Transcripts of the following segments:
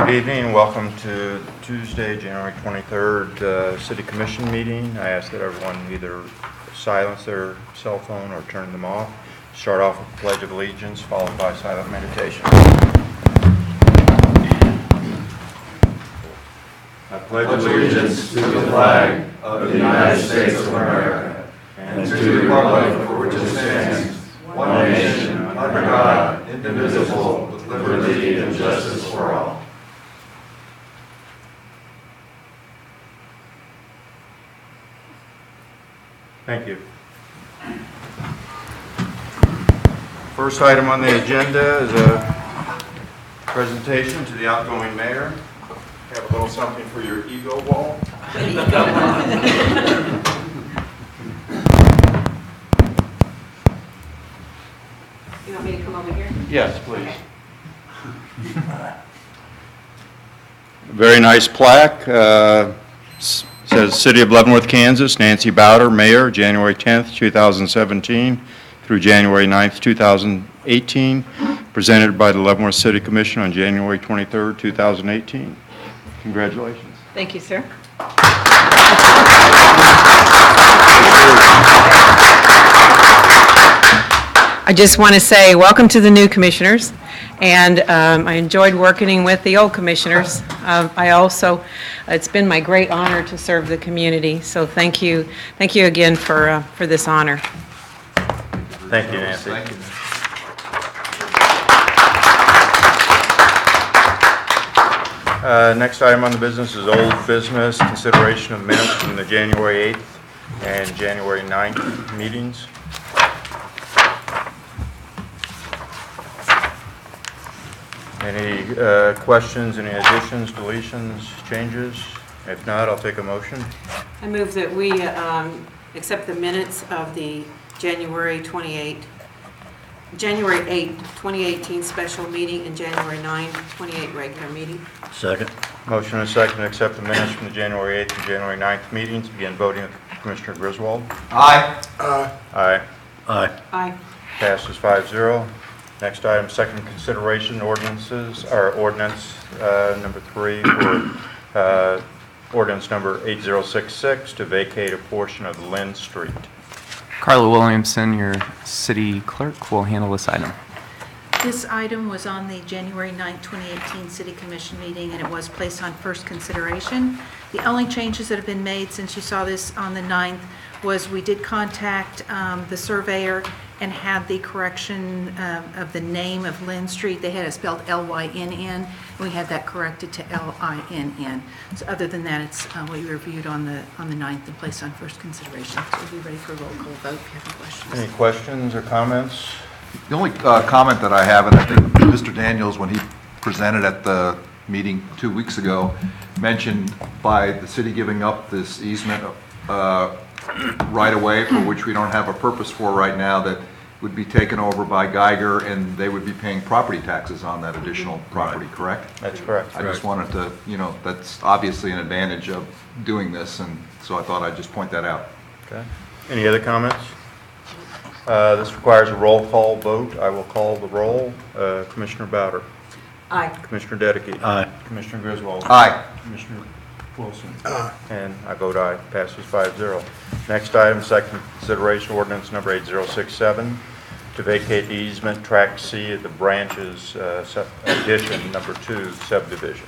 Good evening. Welcome to Tuesday, January 23rd City Commission meeting. I ask that everyone either silence their cell phone or turn them off. Start off with the Pledge of Allegiance, followed by silent meditation. I pledge allegiance to the flag of the United States of America and to the republic for which it stands, one nation, under God, indivisible, with liberty and justice for all. Thank you. First item on the agenda is a presentation to the outgoing mayor. Have a little something for your ego wall. You want me to come over here? Yes, please. Very nice plaque. Says City of Leavenworth, Kansas, Nancy Bowder, Mayor, January 10th, 2017 through January 9th, 2018, presented by the Leavenworth City Commission on January 23rd, 2018. Congratulations. Thank you, sir. I just want to say welcome to the new commissioners, and I enjoyed working with the old commissioners. It's been my great honor to serve the community, so thank you again for this honor. Thank you, Nancy. Thank you. Next item on the business is old business, consideration of minutes from the January 8th and January 9th meetings. Any questions, any additions, deletions, changes? If not, I'll take a motion. I move that we accept the minutes of the January 8th, 2018 special meeting and January 9th, 2018 regular meeting. Second. Motion and a second to accept the minutes from the January 8th and January 9th meetings. Begin voting with Commissioner Griswold. Aye. Aye. Aye. Aye. Passes 5-0. Next item, second consideration ordinances, or ordinance number 3 for ordinance number 8066 to vacate a portion of Lynn Street. Carla Williamson, your city clerk, will handle this item. This item was on the January 9, 2018 City Commission meeting, and it was placed on first consideration. The only changes that have been made since you saw this on the 9th was we did contact the surveyor and had the correction of the name of Lynn Street. They had it spelled L-Y-N-N, and we had that corrected to L-I-N-N. So other than that, it's what you reviewed on the 9th and placed on first consideration. So we'll be ready for a roll call vote if you have any questions. Any questions or comments? The only comment that I have, and I think Mr. Daniels, when he presented at the meeting 2 weeks ago, mentioned by the city giving up this easement right away, for which we don't have a purpose for right now, that would be taken over by Geiger, and they would be paying property taxes on that additional property, correct? That's correct. I just wanted to, that's obviously an advantage of doing this, and so I thought I'd just point that out. Okay. Any other comments? This requires a roll call vote. I will call the roll. Commissioner Bowder. Aye. Commissioner Dedeke. Aye. Commissioner Griswold. Aye. Commissioner Wilson. And I vote aye. Passes 5-0. Next item, second consideration ordinance number 8067 to vacate the easement tract C of the branches addition number 2 subdivision.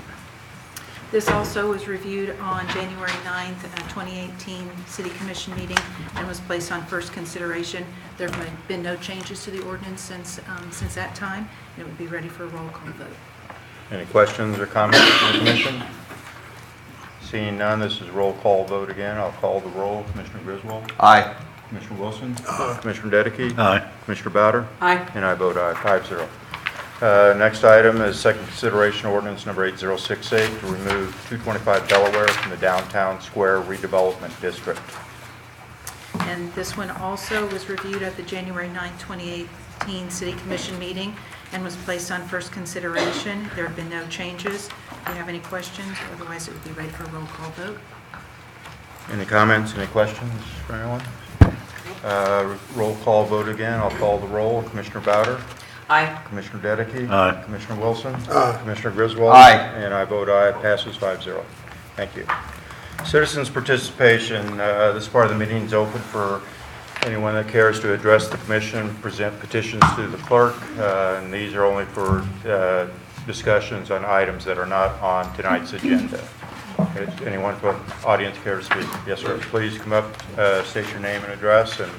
This also was reviewed on January 9th, 2018 City Commission meeting and was placed on first consideration. There have been no changes to the ordinance since that time, and it would be ready for a roll call vote. Any questions or comments from the commission? Seeing none, this is roll call vote again. I'll call the roll. Commissioner Griswold. Aye. Commissioner Wilson. Commissioner Dedeke. Aye. Commissioner Bowder. Aye. And I vote aye. 5-0. Next item is second consideration ordinance number 8068 to remove 225 Delaware from the downtown square redevelopment district. And this one also was reviewed at the January 9, 2018 City Commission meeting and was placed on first consideration. There have been no changes. If you have any questions, otherwise it would be ready for a roll call vote. Any comments, any questions for anyone? Roll call vote again. I'll call the roll. Commissioner Bowder. Aye. Commissioner Dedeky? Aye. Commissioner Wilson? Commissioner Griswold? Aye. And I vote aye, passes 5-0. Thank you. Citizens' participation, this part of the meeting is open for anyone that cares to address the commission, present petitions to the clerk, and these are only for discussions on items that are not on tonight's agenda. Does anyone from the audience care to speak? Yes, sir. Please come up, state your name and address, and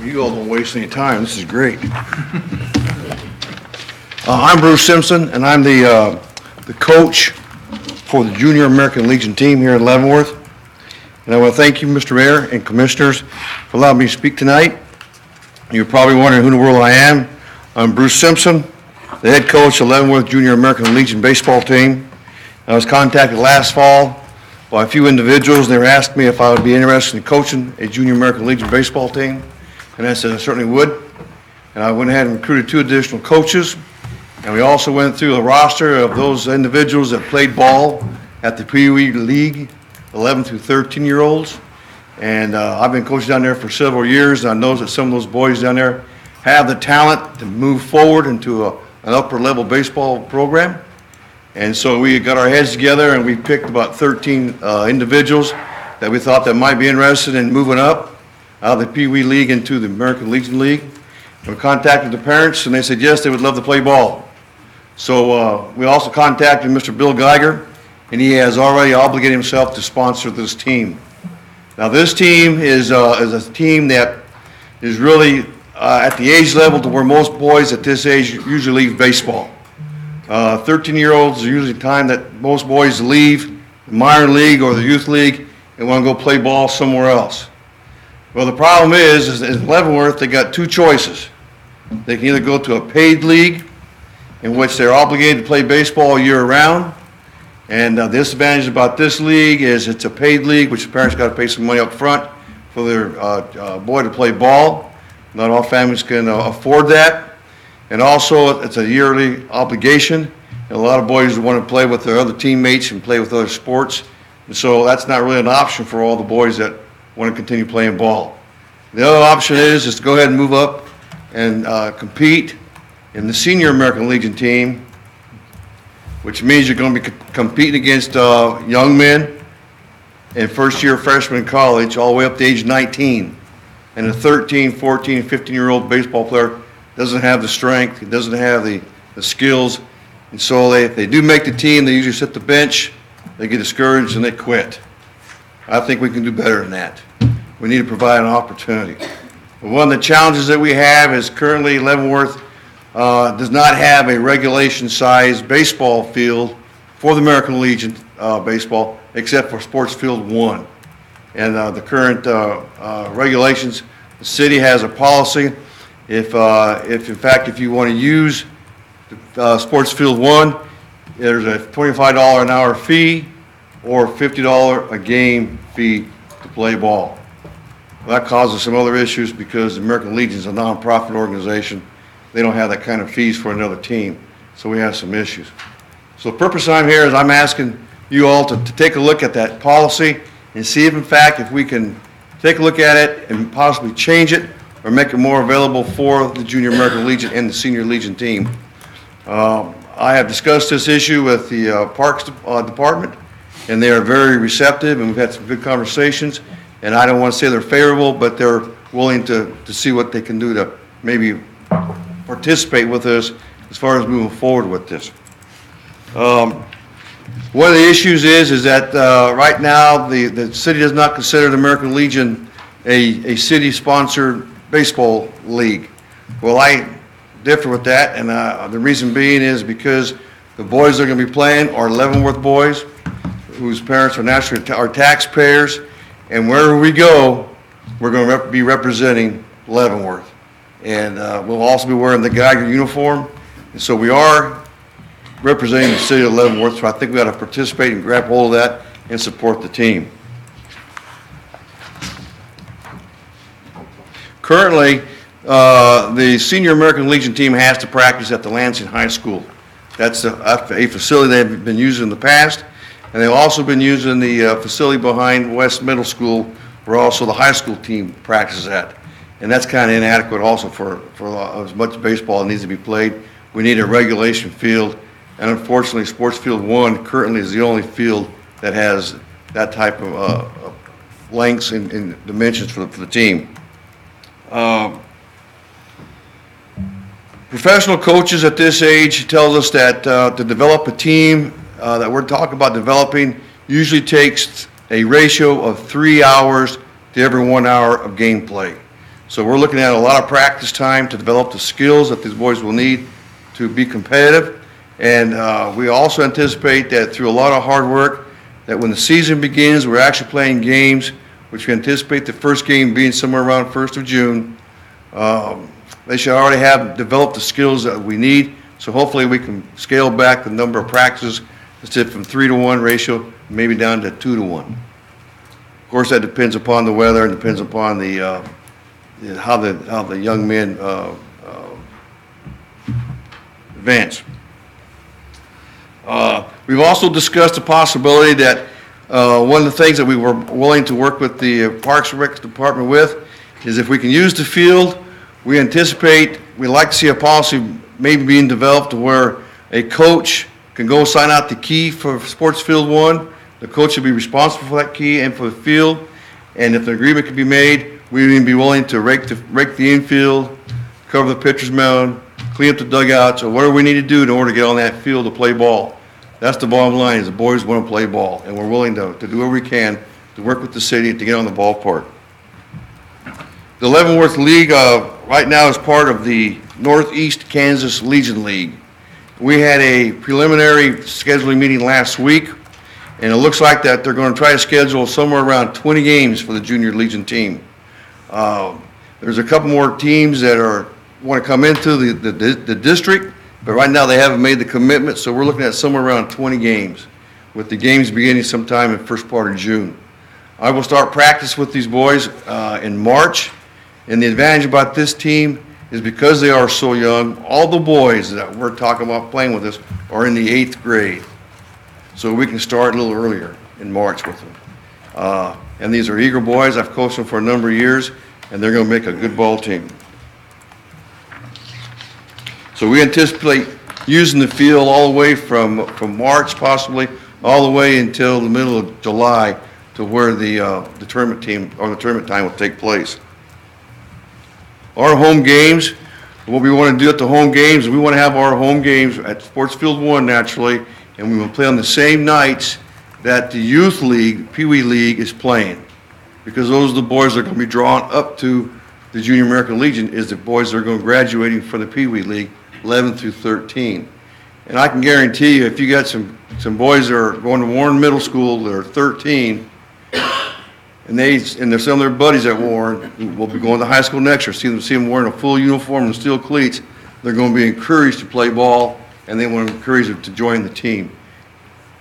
You all don't waste any time. This is great. I'm Bruce Simpson, and I'm the coach for the Junior American Legion team here in Leavenworth. And I want to thank you, Mr. Mayor and Commissioners, for allowing me to speak tonight. You're probably wondering who in the world I am. I'm Bruce Simpson, the head coach of Leavenworth Junior American Legion baseball team. I was contacted last fall by a few individuals. They were asking me if I would be interested in coaching a Junior American Legion baseball team. And I said I certainly would. And I went ahead and recruited 2 additional coaches. And we also went through a roster of those individuals that played ball at the Pee Wee League, 11 through 13-year-olds. And I've been coaching down there for several years, and I know that some of those boys down there have the talent to move forward into an upper-level baseball program. And so we got our heads together, and we picked about 13 individuals that we thought that might be interested in moving up out of the Pee Wee League into the American Legion League. And we contacted the parents, and they said yes, they would love to play ball. So we also contacted Mr. Bill Geiger, and he has already obligated himself to sponsor this team. Now this team is a team that is really at the age level to where most boys at this age usually leave baseball. 13-year-olds are usually the time that most boys leave the minor league or the youth league and want to go play ball somewhere else. Well, the problem is in Leavenworth, they got 2 choices. They can either go to a paid league, in which they're obligated to play baseball year-round. And the disadvantage about this league is it's a paid league, which the parents got to pay some money up front for their boy to play ball. Not all families can afford that. And also, it's a yearly obligation. And a lot of boys want to play with their other teammates and play with other sports. And so that's not really an option for all the boys that want to continue playing ball. The other option is to go ahead and move up and compete in the Senior American Legion team, which means you're going to be competing against young men and first-year freshmen in college all the way up to age 19. And a 13, 14, 15-year-old baseball player doesn't have the strength, he doesn't have the skills, and so if they do make the team, they usually sit the bench, they get discouraged, and they quit. I think we can do better than that. We need to provide an opportunity. But one of the challenges that we have is currently Leavenworth does not have a regulation-sized baseball field for the American Legion baseball, except for Sports Field 1. And the current regulations, the city has a policy. If in fact, if you want to use Sports Field 1, there's a $25 an hour fee or $50 a game fee to play ball. Well, that causes some other issues because the American Legion is a nonprofit organization. They don't have that kind of fees for another team, so we have some issues. So the purpose I'm here is I'm asking you all to take a look at that policy and see if in fact if we can take a look at it and possibly change it or make it more available for the Junior American Legion and the Senior Legion team. I have discussed this issue with the Parks Department, and they are very receptive, and we've had some good conversations. And I don't want to say they're favorable, but they're willing to see what they can do to maybe participate with us as far as moving forward with this. One of the issues is that right now the city does not consider the American Legion a city-sponsored baseball league. Well, I differ with that, and the reason being is because the boys that are going to be playing are Leavenworth boys, whose parents are naturally taxpayers, and wherever we go, we're going to be representing Leavenworth. And we'll also be wearing the Geiger uniform, and so we are representing the city of Leavenworth, so I think we ought to participate and grab hold of that and support the team. Currently, the Senior American Legion team has to practice at the Lansing High School. That's a facility they've been using in the past, and they've also been using the facility behind West Middle School, where also the high school team practices at. and that's kind of inadequate also for as much baseball that needs to be played. We need a regulation field, and unfortunately, Sports Field 1 currently is the only field that has that type of lengths and dimensions for the team. Professional coaches at this age tells us that to develop a team that we're talking about developing usually takes a ratio of 3 hours to every 1 hour of gameplay. So we're looking at a lot of practice time to develop the skills that these boys will need to be competitive. And we also anticipate that through a lot of hard work, that when the season begins, we're actually playing games, which we anticipate the first game being somewhere around 1st of June. They should already have developed the skills that we need, so hopefully we can scale back the number of practices instead from 3-to-1 ratio, maybe down to 2-to-1. Of course, that depends upon the weather and depends upon the how the young men advance. We've also discussed the possibility that one of the things that we were willing to work with the Parks and Rec Department with is if we can use the field. We anticipate, we'd like to see a policy maybe being developed to where a coach can go sign out the key for Sports Field 1. The coach should be responsible for that key and for the field. And if an agreement can be made, we'd even be willing to rake the infield, cover the pitcher's mound, clean up the dugouts, or whatever we need to do in order to get on that field to play ball. That's the bottom line, is the boys want to play ball, and we're willing to do whatever we can to work with the city to get on the ballpark. The Leavenworth League right now is part of the Northeast Kansas Legion League. We had a preliminary scheduling meeting last week, and it looks like that they're going to try to schedule somewhere around 20 games for the Junior Legion team. There's a couple more teams that want to come into the district, but right now they haven't made the commitment, so we're looking at somewhere around 20 games, with the games beginning sometime in the first part of June. I will start practice with these boys in March. And the advantage about this team is because they are so young, all the boys that we're talking about playing with us are in the 8th grade. So we can start a little earlier in March with them. And these are eager boys. I've coached them for a number of years, and they're going to make a good ball team. So we anticipate using the field all the way from March possibly, all the way until the middle of July to where the tournament team or the tournament time will take place. Our home games, what we want to do at the home games, we want to have our home games at Sports Field 1 naturally, and we will play on the same nights that the Youth League, Pee Wee League is playing. Because those are the boys that are going to be drawn up to the Junior American Legion, is the boys that are going to be graduating from the Pee Wee League, 11 through 13. And I can guarantee you, if you got some boys that are going to Warren Middle School that are 13, and there's some of their buddies at Warren who will be going to high school next year, see them wearing a full uniform and steel cleats, they're going to be encouraged to play ball, and they want to encourage them to join the team.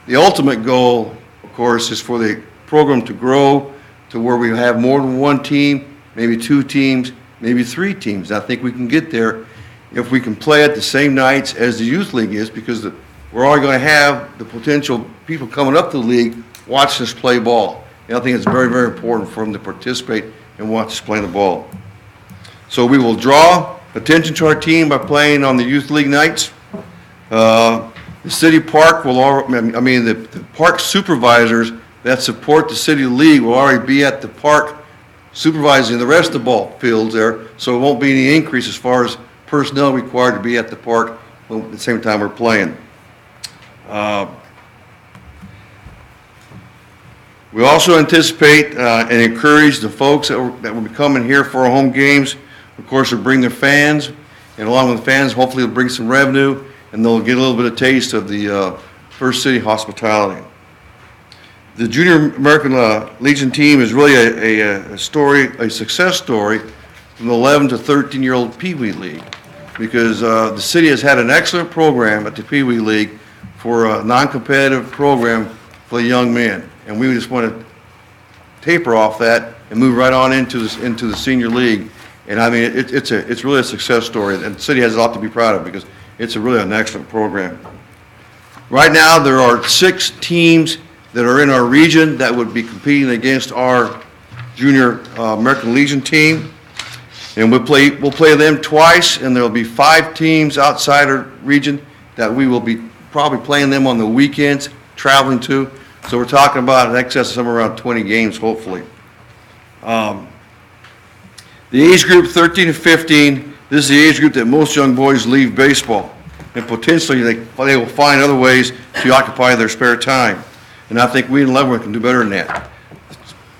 The ultimate goal, of course, is for the program to grow to where we have more than one team, maybe 2 teams, maybe 3 teams. I think we can get there if we can play at the same nights as the youth league is, because we're all going to have the potential people coming up to the league watching us play ball. And I think it's very, very important for them to participate and watch us play the ball. So we will draw attention to our team by playing on the youth league nights. The city park will, the park supervisors that support the city league will already be at the park supervising the rest of the ball fields there, so it won't be any increase as far as personnel required to be at the park at the same time we're playing. We also anticipate and encourage the folks that will be coming here for our home games, of course, to bring their fans, and along with the fans, hopefully it'll bring some revenue, and they'll get a little bit of taste of the First City hospitality. The Junior American Legion team is really a success story from the 11 to 13-year-old Pee Wee League, because the city has had an excellent program at the Pee Wee League for a non-competitive program for the young men. And we just want to taper off that and move right on into the senior league. And I mean, it's really a success story, and the city has a lot to be proud of because it's really an excellent program. Right now, there are 6 teams that are in our region that would be competing against our Junior American Legion team. And we'll play them twice, and there'll be 5 teams outside our region that we will be probably playing them on the weekends, traveling to. So we're talking about an excess of somewhere around 20 games, hopefully. The age group 13 to 15, this is the age group that most young boys leave baseball. And potentially they will find other ways to occupy their spare time. And I think we in Leavenworth can do better than that.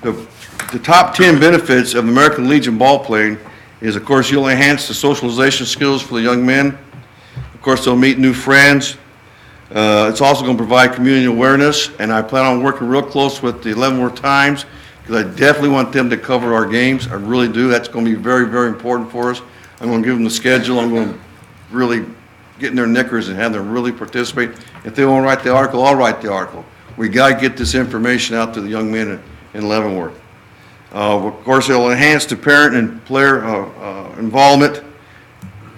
The top 10 benefits of American Legion ball playing is, of course, you'll enhance the socialization skills for the young men. Of course, they'll meet new friends. It's also going to provide community awareness, and I plan on working real close with the Leavenworth Times because I definitely want them to cover our games. I really do. That's going to be very, very important for us. I'm going to give them the schedule. I'm going to really get in their knickers and have them really participate. If they won't write the article, I'll write the article. We got to get this information out to the young men in Leavenworth. Of course, it'll enhance the parent and player involvement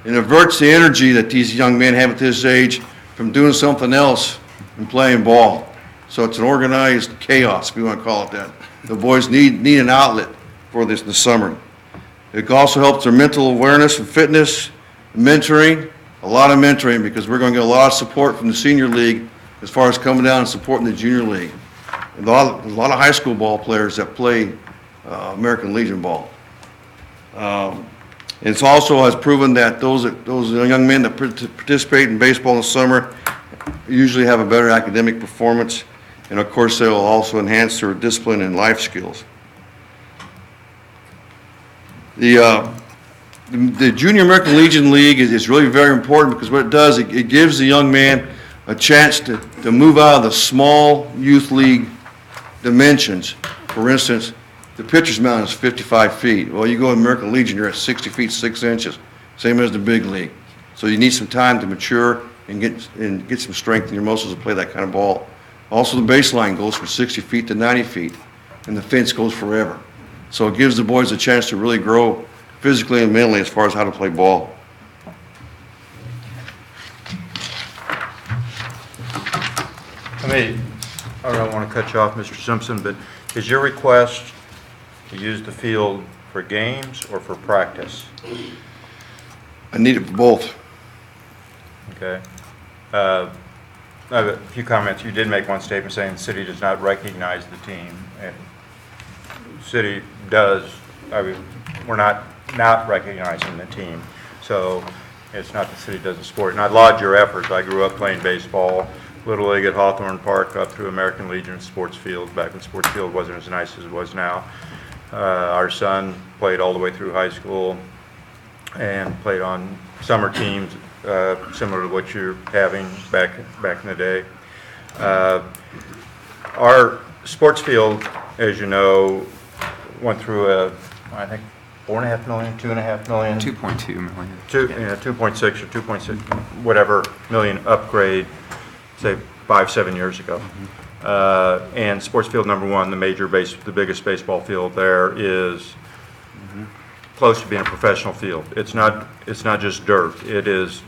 and averts the energy that these young men have at this age from doing something else and playing ball. So it's an organized chaos, if you want to call it that. The boys need an outlet for this in the summer. It also helps their mental awareness and fitness, mentoring, a lot of mentoring, because we're going to get a lot of support from the senior league as far as coming down and supporting the junior league. And there's a lot of high school ball players that play American Legion ball. It's also has proven that those young men that participate in baseball in the summer usually have a better academic performance, and of course they'll also enhance their discipline and life skills. The Junior American Legion League is really very important because what it does, it gives the young man a chance to move out of the small youth league dimensions. For instance, the pitcher's mound is 55 feet. Well, you go to American Legion, you're at 60 feet 6 inches, same as the big league. So you need some time to mature and get some strength in your muscles to play that kind of ball. Also, the baseline goes from 60 feet to 90 feet, and the fence goes forever. So it gives the boys a chance to really grow physically and mentally as far as how to play ball. I don't want to cut you off, Mr. Simpson, but is your request to use the field for games or for practice? I need it for both. Okay. I have a few comments. You did make one statement saying the city does not recognize the team. And the city does. We're not recognizing the team. So it's not the city doesn't support it. And I laud your efforts. I grew up playing baseball, Little League at Hawthorne Park, up through American Legion sports field, back when sports field wasn't as nice as it was now. Our son played all the way through high school and played on summer teams similar to what you're having back in the day. Our sports field, as you know, went through I think $4.5 million, $2.5 million, 2.2 million. 2.6 or 2.6 whatever million upgrade, say 5-7 years ago. And sports field number 1, the biggest baseball field there, is close to being a professional field. It's not just dirt. It is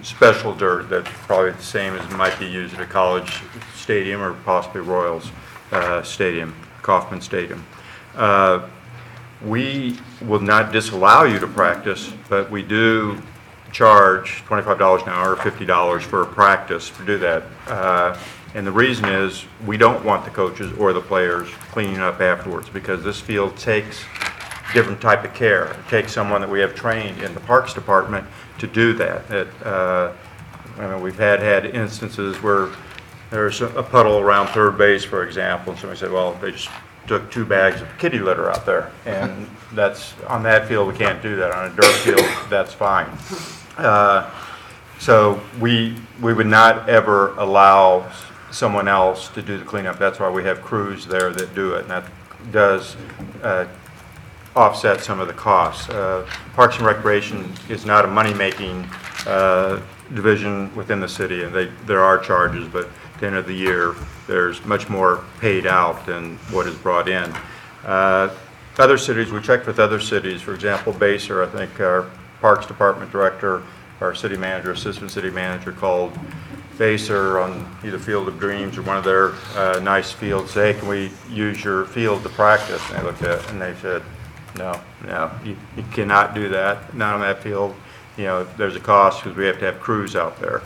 special dirt that's probably the same as might be used at a college stadium or possibly Royals Stadium, Kauffman Stadium. We will not disallow you to practice, but we do charge $25 an hour or $50 for a practice to do that. And the reason is we don't want the coaches or the players cleaning up afterwards because this field takes different type of care. It takes someone that we have trained in the Parks Department to do that. We've had instances where there's a puddle around third base, for example, and somebody said, well, they just took 2 bags of kitty litter out there. And that's, on that field, we can't do that. On a dirt field, that's fine. So we would not ever allow someone else to do the cleanup. That's why we have crews there that do it, and that does offset some of the costs. Parks and Recreation is not a money-making division within the city, and there are charges, but at the end of the year, there's much more paid out than what is brought in. Other cities, we checked with other cities. For example, Baser, I think our Parks Department director, our city manager, assistant city manager called Baser on either Field of Dreams or one of their nice fields, say, hey, can we use your field to practice? And they looked at it and they said, No, you cannot do that, not on that field. You know, there's a cost because we have to have crews out there.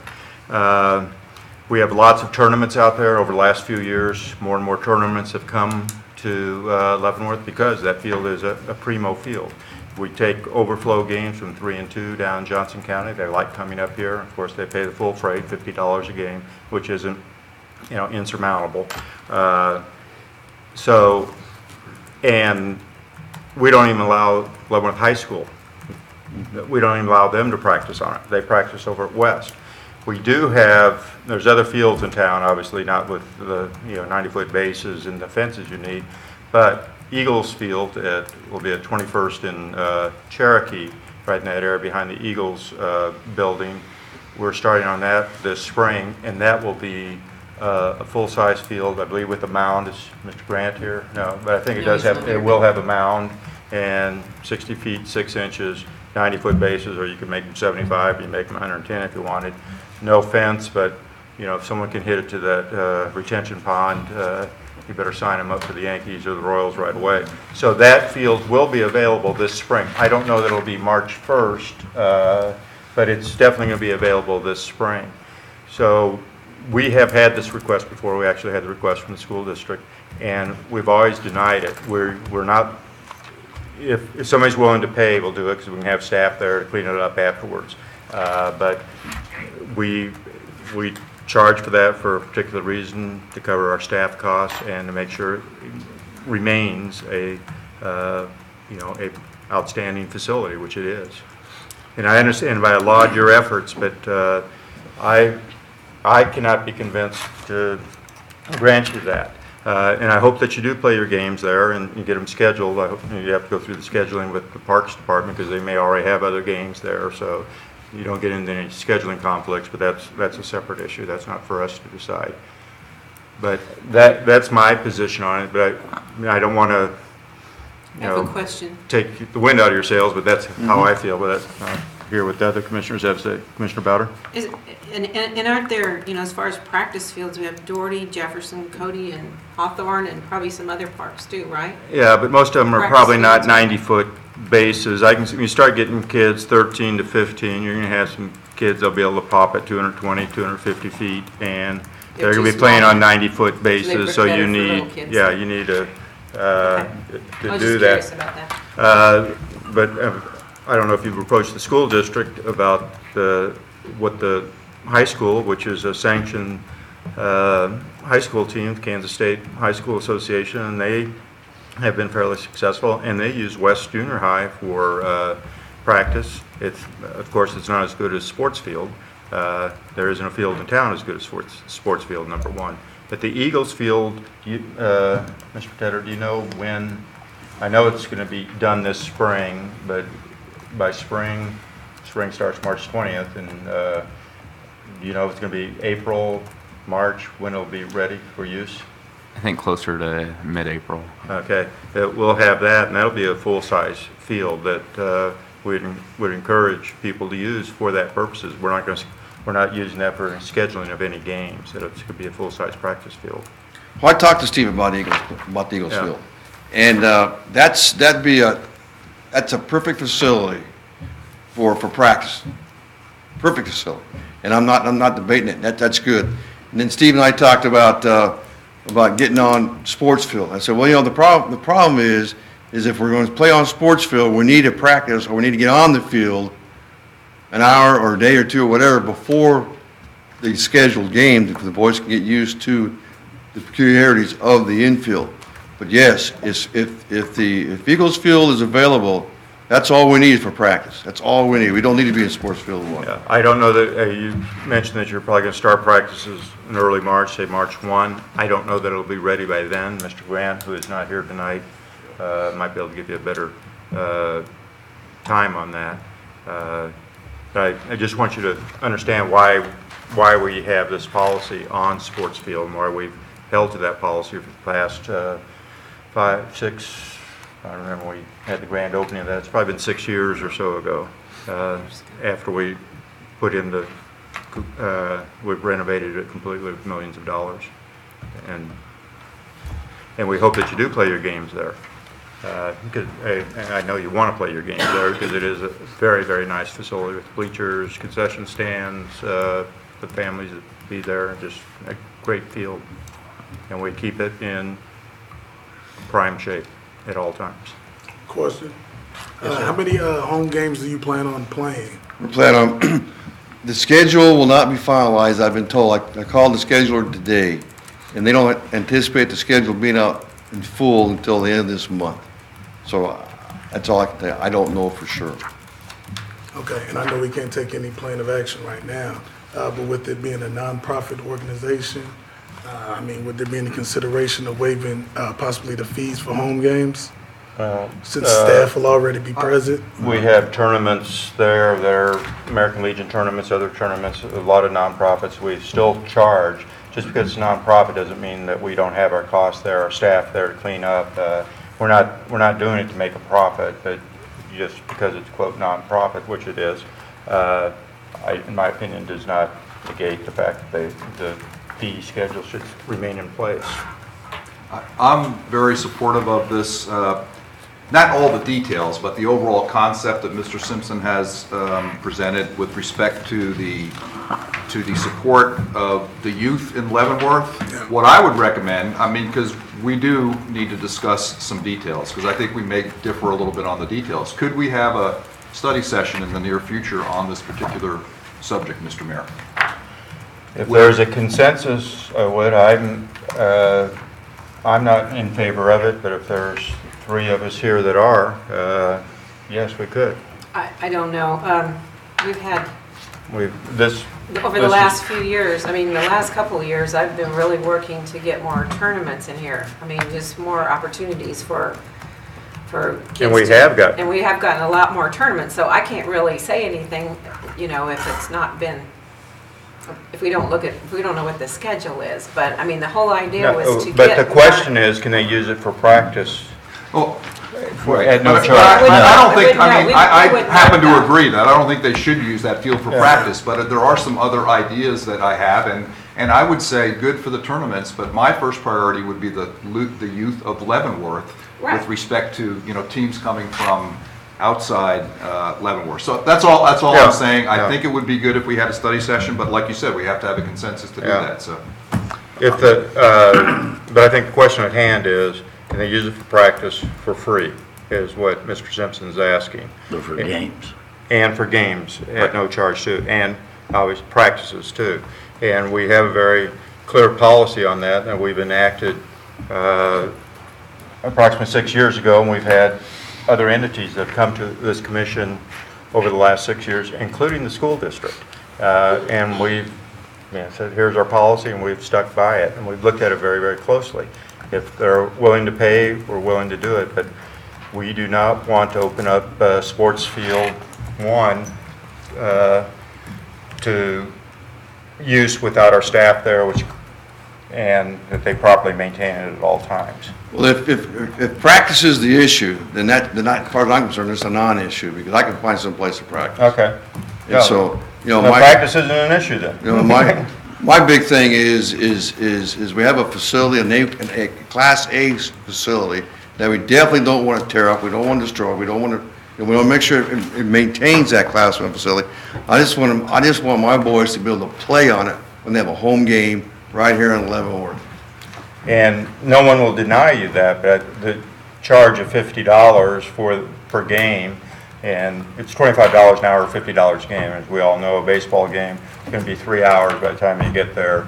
We have lots of tournaments out there over the last few years. More and more tournaments have come to Leavenworth because that field is a primo field. We take overflow games from 3 and 2 down Johnson County. They like coming up here. Of course, they pay the full freight, $50 a game, which isn't, you know, insurmountable. And we don't even allow Leavenworth High School. We don't even allow them to practice on it. They practice over at West. We do have, there's other fields in town, obviously not with the 90-foot bases and the fences you need, but Eagles Field will be at 21st in Cherokee, right in that area behind the Eagles building. We're starting on that this spring, and that will be a full-size field, I believe, with a mound. Is Mr. Grant here? No, but I think it will have a mound, and 60 feet 6 inches, 90-foot bases, or you can make them 75, you make them 110 if you wanted. No fence, but if someone can hit it to that retention pond, you better sign them up for the Yankees or the Royals right away. So that field will be available this spring. I don't know that it'll be March 1st, but it's definitely going to be available this spring. So we have had this request before. We actually had the request from the school district, and we've always denied it. We're not, if somebody's willing to pay, we'll do it because we can have staff there to clean it up afterwards. But we charge for that for a particular reason, to cover our staff costs and to make sure it remains a outstanding facility, which it is. And I understand, I laud your efforts, but I cannot be convinced to grant you that. And I hope that you do play your games there and you get them scheduled. I hope you have to go through the scheduling with the Parks Department because they may already have other games there, so you don't get into any scheduling conflicts, but that's a separate issue. That's not for us to decide. But that's my position on it, but I don't want to, I have a question. take the wind out of your sails, but that's how I feel. But that's hear what the other commissioners have to say. Commissioner Bowder? And aren't there, as far as practice fields, we have Doherty, Jefferson, Cody, and Hawthorne, and probably some other parks too, right? Yeah, but most of them are Practice probably not fields. 90-foot bases. When you start getting kids 13 to 15, you're going to have some kids that'll be able to pop at 220, 250 feet, and they're going to be too playing small. on 90-foot bases. So better you for need, little kids. you need to I was do just curious that. about that. But I don't know if you've approached the school district about what the high school, which is a sanctioned high school team, the Kansas State High School Association, and they have been fairly successful, and they use West Junior High for practice. Of course, it's not as good as sports field. There isn't a field in town as good as sports field, number one. But the Eagles field, Mr. Tedder, do you know when? I know it's going to be done this spring, but by spring starts March 20th, and do you know if it's going to be April, March, when it'll be ready for use? I think closer to mid-April. Okay, we'll have that, and that'll be a full-size field that we'd encourage people to use for that purposes. We're not using that for scheduling of any games. It's going to be a full-size practice field. Well, I talked to Steve about the Eagles Yeah. field, and that's a perfect facility for practice. Perfect facility, and I'm not debating it. That's good. And then Steve and I talked about getting on sports field. I said, well, the problem is if we're going to play on sports field, we need to practice or we need to get on the field an hour or a day or two or whatever before the scheduled game, because the boys can get used to the peculiarities of the infield. But yes, if Eagles Field is available, that's all we need for practice. That's all we need. We don't need to be in sports field one. Yeah, I don't know that, you mentioned that you're probably going to start practices in early March, say March 1. I don't know that it'll be ready by then. Mr. Grant, who is not here tonight, might be able to give you a better time on that. But I just want you to understand why we have this policy on sports field and why we've held to that policy for the past 5, 6, I don't remember when we had the grand opening of that. It's probably been 6 years or so ago, after we put in we've renovated it completely with millions of dollars. And we hope that you do play your games there. Because, and I know you want to play your games there because it is a very, very nice facility with bleachers, concession stands, the families that be there, just a great field. And we keep it in prime shape at all times. Question. How many home games do you plan on playing? We plan on, the schedule will not be finalized, I've been told. I called the scheduler today, and they don't anticipate the schedule being out in full until the end of this month. So that's all I can tell you. I don't know for sure. Okay, and I know we can't take any plan of action right now, but with it being a nonprofit organization, I mean, would there be any consideration of waiving possibly the fees for home games? Since staff will already be present? We have tournaments there, American Legion tournaments, other tournaments, a lot of nonprofits. We still charge. Just because it's a nonprofit doesn't mean that we don't have our costs there, our staff there to clean up. We're not doing it to make a profit, but just because it's quote nonprofit, which it is, in my opinion, does not negate the fact that the fee schedule should remain in place. I'm very supportive of this, not all the details, but the overall concept that Mr. Simpson has presented with respect to the support of the youth in Leavenworth. What I would recommend, I mean, because we do need to discuss some details, because I think we may differ a little bit on the details. Could we have a study session in the near future on this particular subject, Mr. Mayor? If there's a consensus with it, I'm not in favor of it, but if there's three of us here that are, yes, we could. I don't know. We've had, over the last few years, I mean, the last couple of years, I've been really working to get more tournaments in here. I mean, just more opportunities for kids. And we have gotten. And we have gotten a lot more tournaments, so I can't really say anything, you know, if it's not been, if we don't know what the schedule is. But, I mean, the whole idea was to get. But the question is, can they use it for practice? Well, At no charge. I don't think, I mean, we I wouldn't happen have to that. agree that I don't think they should use that field for practice, but there are some other ideas that I have, and I would say good for the tournaments, but my first priority would be the youth of Leavenworth Right. with respect to, you know, teams coming from outside Leavenworth. So that's all Yeah. I'm saying. I Yeah. think it would be good if we had a study session, but like you said, we have to have a consensus to do Yeah. that, so. But I think the question at hand is, can they use it for practice for free, is what Mr. Simpson's asking. But for games. And for games at no charge too, and obviously practices too. And we have a very clear policy on that, and we've enacted approximately 6 years ago, and we've had other entities that have come to this commission over the last 6 years, including the school district. And we've said, here's our policy, and we've stuck by it, and we've looked at it very, very closely. If they're willing to pay, we're willing to do it, but we do not want to open up Sports Field 1 to use without our staff there, and that they properly maintain it at all times. Well, if practice is the issue, then that, as far as I'm concerned, it's a non-issue, because I can find some place to practice. Okay. And so, you know, No, practice isn't an issue then. You know, my big thing is we have a facility, a Class A facility that we definitely don't want to tear up, we don't want to destroy, we want to make sure it maintains that Class 1 facility. I just want my boys to be able to play on it when they have a home game right here in Leavenworth. And no one will deny you that, but the charge of $50 per game, and it's $25 an hour or $50 a game. As we all know, a baseball game is going to be 3 hours by the time you get there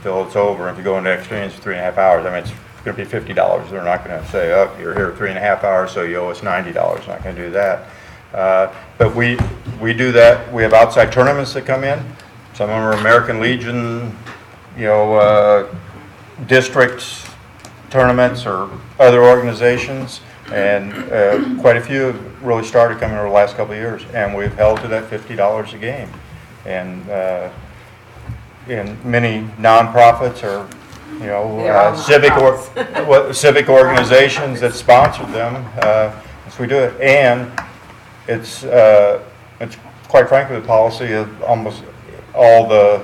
till it's over. If you go into extra innings for 3.5 hours, I mean, it's going to be $50. They're not going to say, oh, you're here 3.5 hours, so you owe us $90. They're not going to do that. But we do that. We have outside tournaments that come in. Some of them are American Legion, you know, districts tournaments or other organizations, and quite a few have really started coming over the last couple of years, and we've held to that $50 a game. And many nonprofits or, you know, civic organizations that sponsor them, so we do it. And it's quite frankly the policy of almost all the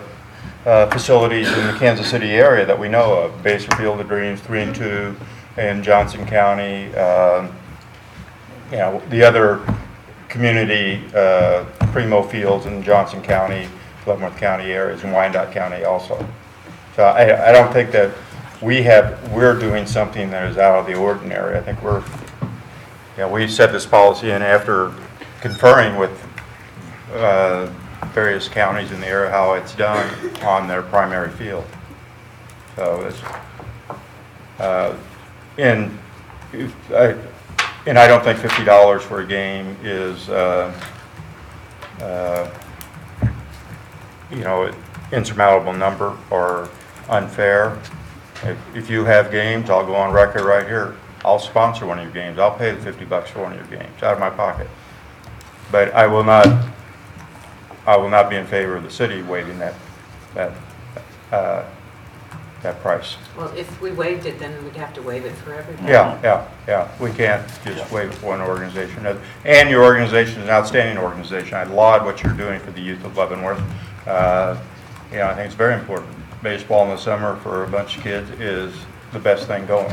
facilities in the Kansas City area that we know of. Baser Field of Dreams 3 and 2 in Johnson County, you know, the other community, Primo Fields in Johnson County, Leavenworth County areas, and Wyandotte County also. So I don't think that we're doing something that is out of the ordinary. I think we set this policy in after conferring with various counties in the area how it's done on their primary field. So it's, and I don't think $50 for a game is, you know, insurmountable number or unfair. If you have games, I'll go on record right here. I'll sponsor one of your games. I'll pay the $50 for one of your games out of my pocket. But I will not be in favor of the city waiving that price. Well, if we waived it, then we'd have to waive it for everybody. Yeah. We can't just waive it for one organization. And your organization is an outstanding organization. I laud what you're doing for the youth of Leavenworth. You know, I think it's very important. Baseball in the summer for a bunch of kids is the best thing going.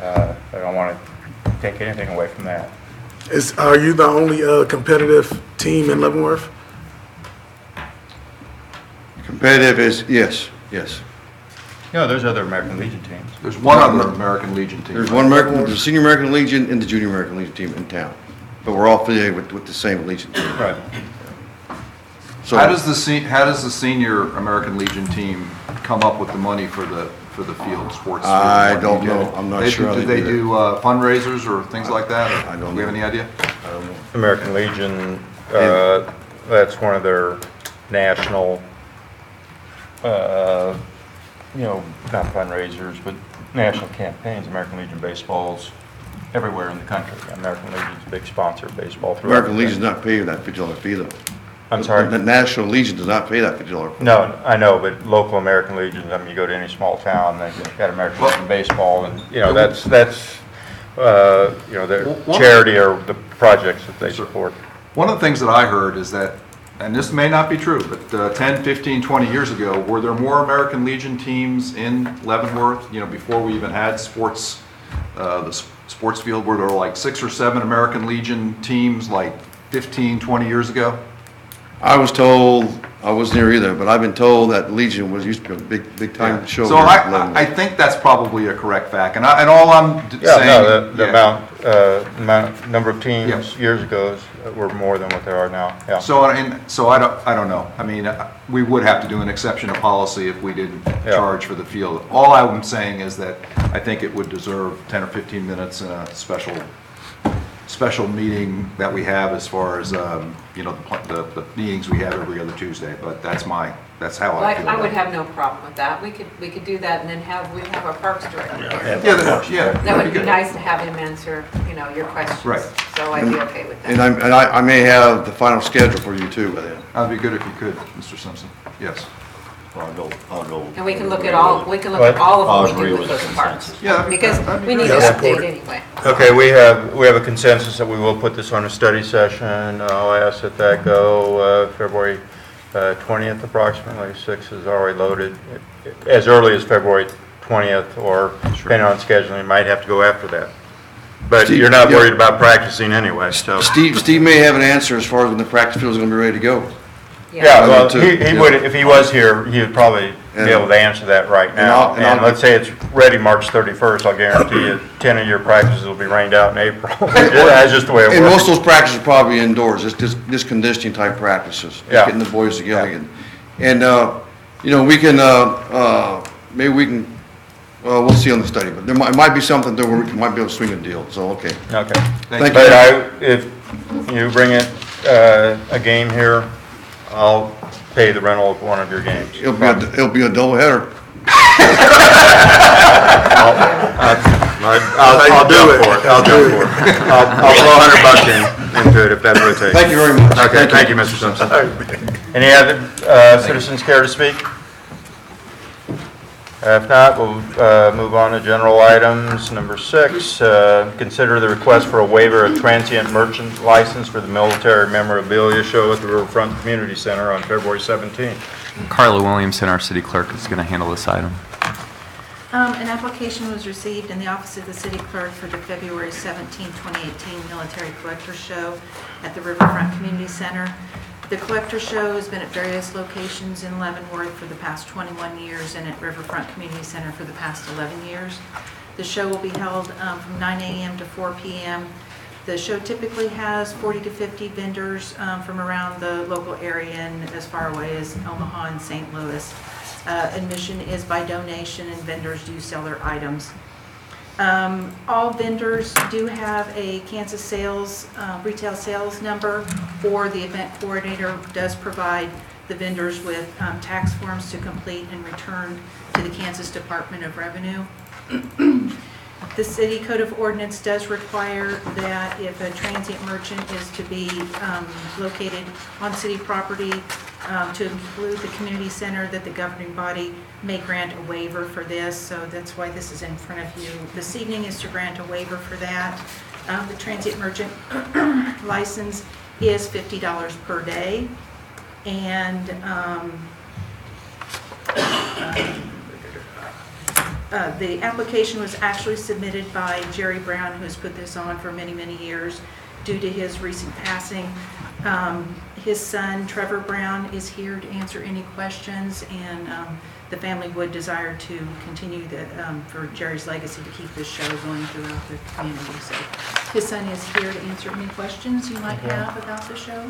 I don't want to take anything away from that. Are you the only competitive team in Leavenworth? Competitive is, yes. No, there's other American Legion teams. There's one other American Legion team. There's there's a Senior American Legion and the Junior American Legion team in town. But we're all affiliated with the same Legion team. Right. So How does the Senior American Legion team come up with the money for the field sports? I don't know. I'm not sure how Do they they do do that. fundraisers or things like that? I don't Do we have know. any idea? I don't know. American Legion, that's one of their national, you know, not fundraisers, but national campaigns. American Legion baseball's everywhere in the country. American Legion's a big sponsor of baseball. American Legion does not pay that $50 fee though. I'm sorry? The National Legion does not pay that $50 fee. No, I know, but local American Legions, I mean, you go to any small town, they've got American Legion baseball, and, you know, that's you know, the charity or the projects that they support. One of the things that I heard is that, and this may not be true, but 10, 15, 20 years ago, were there more American Legion teams in Leavenworth, you know, before we even had sports, the sports field, were there like 6 or 7 American Legion teams like 15, 20 years ago? I was told, I wasn't there either, but I've been told that Legion used to be a big time show. So here in I Leavenworth. think that's probably a correct fact, and all I'm saying. Yeah, no, the yeah. number of teams Yeah. years ago were more than what there are now, yeah. So I don't know. I mean, we would have to do an exception to policy if we didn't charge for the field. All I'm saying is that I think it would deserve 10 or 15 minutes in a special meeting that we have as far as, you know, the meetings we have every other Tuesday, but that's how I feel I about would it. have no problem with that. We could do that and then we'd have our parks director here. Yeah. That would be nice to have him answer, you know, your questions. Right. So I'd be okay with And that. I may have the final schedule for you too by then. That'd be good if you could, Mr. Simpson. Yes. I'll go. And we can look at all of what we do with those parks. Yeah. Because we need to Yeah, support update it. anyway. Okay, we have a consensus that we will put this on a study session. I'll ask that go February 20th approximately. 6 is already loaded. As early as February 20th, or depending on scheduling, it might have to go after that. But Steve, you're not yeah. worried about practicing anyway, so. Steve may have an answer as far as when the practice field is going to be ready to go. Yeah, well, too. he would, if he was here, he would probably be able to answer that right now. And let's say it's ready March 31st, I'll guarantee you 10 of your practices will be rained out in April. That's just the way it And most works. of those practices are probably indoors, just conditioning type practices. Just Yeah. getting the boys together again. And, you know, we can, maybe we can, we'll see on the study, but there might be something there where we might be able to swing a deal, so, okay. Okay. Thank But if you bring it, a game here, I'll pay the rental of one of your games. It'll be a double header. I'll do it. I'll jump for it. I'll throw $100 into it if that's what it takes. Thank you very much. Okay, thank you, Mr. Simpson. Any other citizens care to speak? If not, we'll move on to general items. Number 6, consider the request for a waiver of transient merchant license for the military memorabilia show at the Riverfront Community Center on February 17th. Carla Williamson, our city clerk, is going to handle this item. An application was received in the office of the city clerk for the February 17, 2018 Military Collector Show at the Riverfront Community Center. The Collector Show has been at various locations in Leavenworth for the past 21 years and at Riverfront Community Center for the past 11 years. The show will be held from 9 a.m. to 4 p.m. The show typically has 40 to 50 vendors from around the local area and as far away as Omaha and St. Louis. Admission is by donation and vendors do sell their items. All vendors do have a Kansas sales, retail sales number, or the event coordinator does provide the vendors with tax forms to complete and return to the Kansas Department of Revenue. The City Code of Ordinance does require that if a transient merchant is to be located on city property, to include the community center, that the governing body may grant a waiver for this. So that's why this is in front of you this evening, is to grant a waiver for that. The transient merchant license is $50 per day. And the application was actually submitted by Jerry Brown, who has put this on for many, many years. Due to his recent passing, his son, Trevor Brown, is here to answer any questions, and the family would desire to continue for Jerry's legacy to keep this show going throughout the community. So his son is here to answer any questions you might have about the show.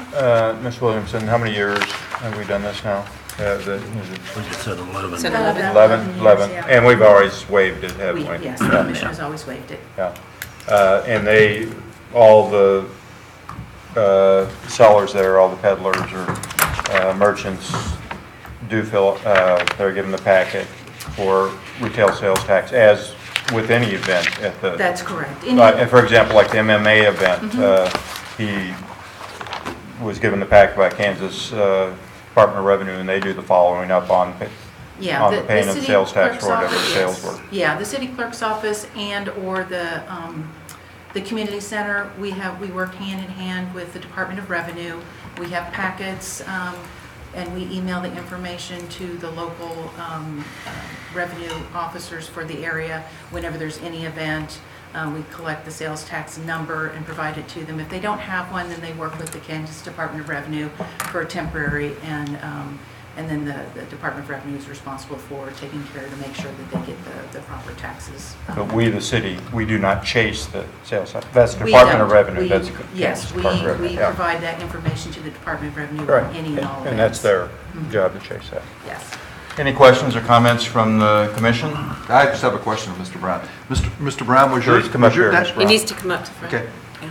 Ms. Williamson, how many years have we done this now? We just said 11. Said 11. 11, yeah. and we've always waived it, haven't we? Yes, the commission has always waived it. Yeah. And all the sellers there, all the peddlers or merchants do fill, they're given the packet for retail sales tax, as with any event at the... That's correct. for example, like the MMA event, he was given the packet by Kansas Department of Revenue, and they do the following up on the paying of sales tax for whatever the sales were. Yeah, the city clerk's office and or the community center, we work hand in hand with the Department of Revenue. We have packets, and we email the information to the local revenue officers for the area whenever there's any event. We collect the sales tax number and provide it to them. If they don't have one, then they work with the Kansas Department of Revenue for a temporary, and then the Department of Revenue is responsible for taking care to make sure that they get the proper taxes. But we, the city, we do not chase the sales tax. That's the We Department don't. of Revenue. We- That's Yes, we Department of Revenue. Yeah. provide that information to the Department of Revenue Right. on any and all events. And that's their job to chase that. Yes. Any questions or comments from the commission? I just have a question of Mr. Brown. Mr. Brown, was your... Please come up here, dad- Mr. He Brown. needs to come up to front. Okay. Yeah.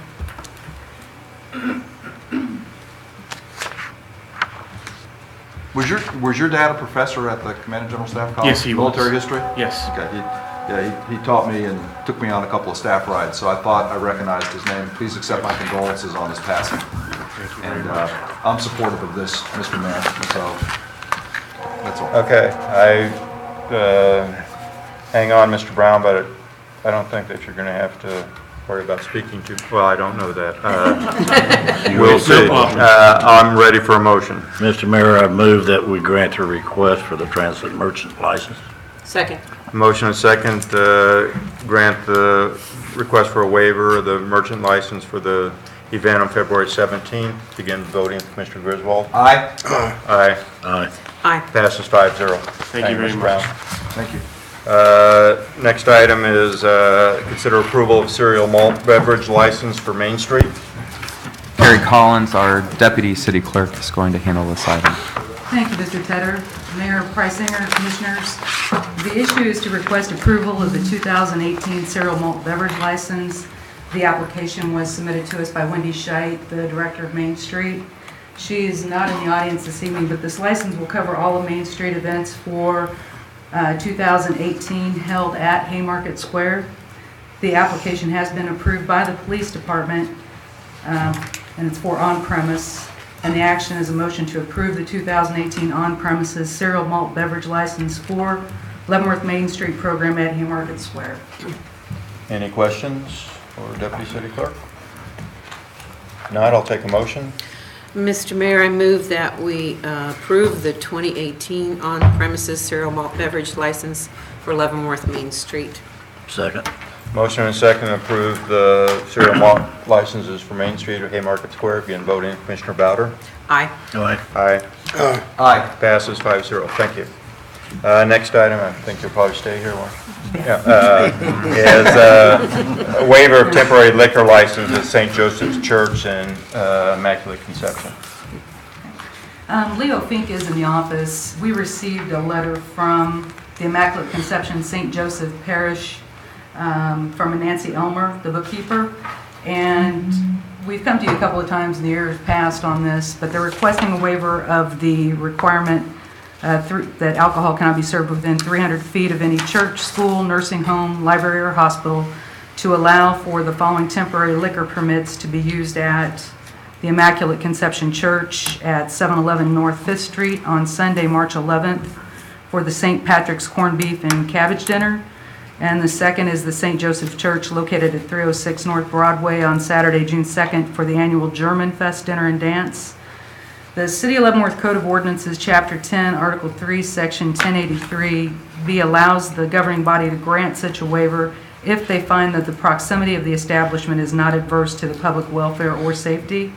Was your dad a professor at the Command and General Staff College? Yes, he was. Military history? Yes. Okay, he taught me and took me on a couple of staff rides, so I thought I recognized his name. Please accept my condolences on his passing. Thank you very And much. I'm supportive of this, Mr. Mayor, so that's all. Okay, hang on, Mr. Brown, but I don't think that you're going to have to worry about speaking to, well, I don't know that. We'll see. I'm ready for a motion. Mr. Mayor, I move that we grant a request for the transit merchant license. Second. Motion and second, grant the request for a waiver of the merchant license for the event on February 17th. Begin voting, Commissioner Griswold. Aye. Aye. Aye. Aye. Passes 5-0. Thank you very Mr. much. Brown. Thank you. Next item is consider approval of cereal malt beverage license for Main Street. Gary Collins, our deputy city clerk, is going to handle this item. Thank you, Mr. Tedder. Mayor Preisinger, Commissioners. The issue is to request approval of the 2018 cereal malt beverage license. The application was submitted to us by Wendy Scheit, the Director of Main Street. She is not in the audience this evening, but this license will cover all of Main Street events for 2018 held at Haymarket Square. The application has been approved by the police department, and it's for on-premise. And the action is a motion to approve the 2018 on-premises cereal malt beverage license for Leavenworth Main Street program at Haymarket Square. Any questions for Deputy City Clerk? If not, I'll take a motion. Mr. Mayor, I move that we approve the 2018 on-premises cereal malt beverage license for Leavenworth Main Street. Second. Motion and second to approve the cereal malt licenses for Main Street or Haymarket Square. Begin voting. Commissioner Bowder? Aye. Aye. Aye. Aye. Passes 5-0. Thank you. Next item, I think you'll probably stay here one. Yeah, is a waiver of temporary liquor license at St. Joseph's Church and Immaculate Conception. Leo Fink is in the office. We received a letter from the Immaculate Conception St. Joseph Parish from Nancy Elmer, the bookkeeper, and we've come to you a couple of times in the years past on this, but they're requesting a waiver of the requirement that alcohol cannot be served within 300 feet of any church, school, nursing home, library, or hospital, to allow for the following temporary liquor permits to be used at the Immaculate Conception Church at 711 North 5th Street on Sunday, March 11th for the St. Patrick's Corned Beef and Cabbage Dinner. And the second is the St. Joseph Church located at 306 North Broadway on Saturday, June 2nd for the annual German Fest Dinner and Dance. The City of Leavenworth Code of Ordinances, Chapter 10, Article 3, Section 1083B allows the governing body to grant such a waiver if they find that the proximity of the establishment is not adverse to the public welfare or safety.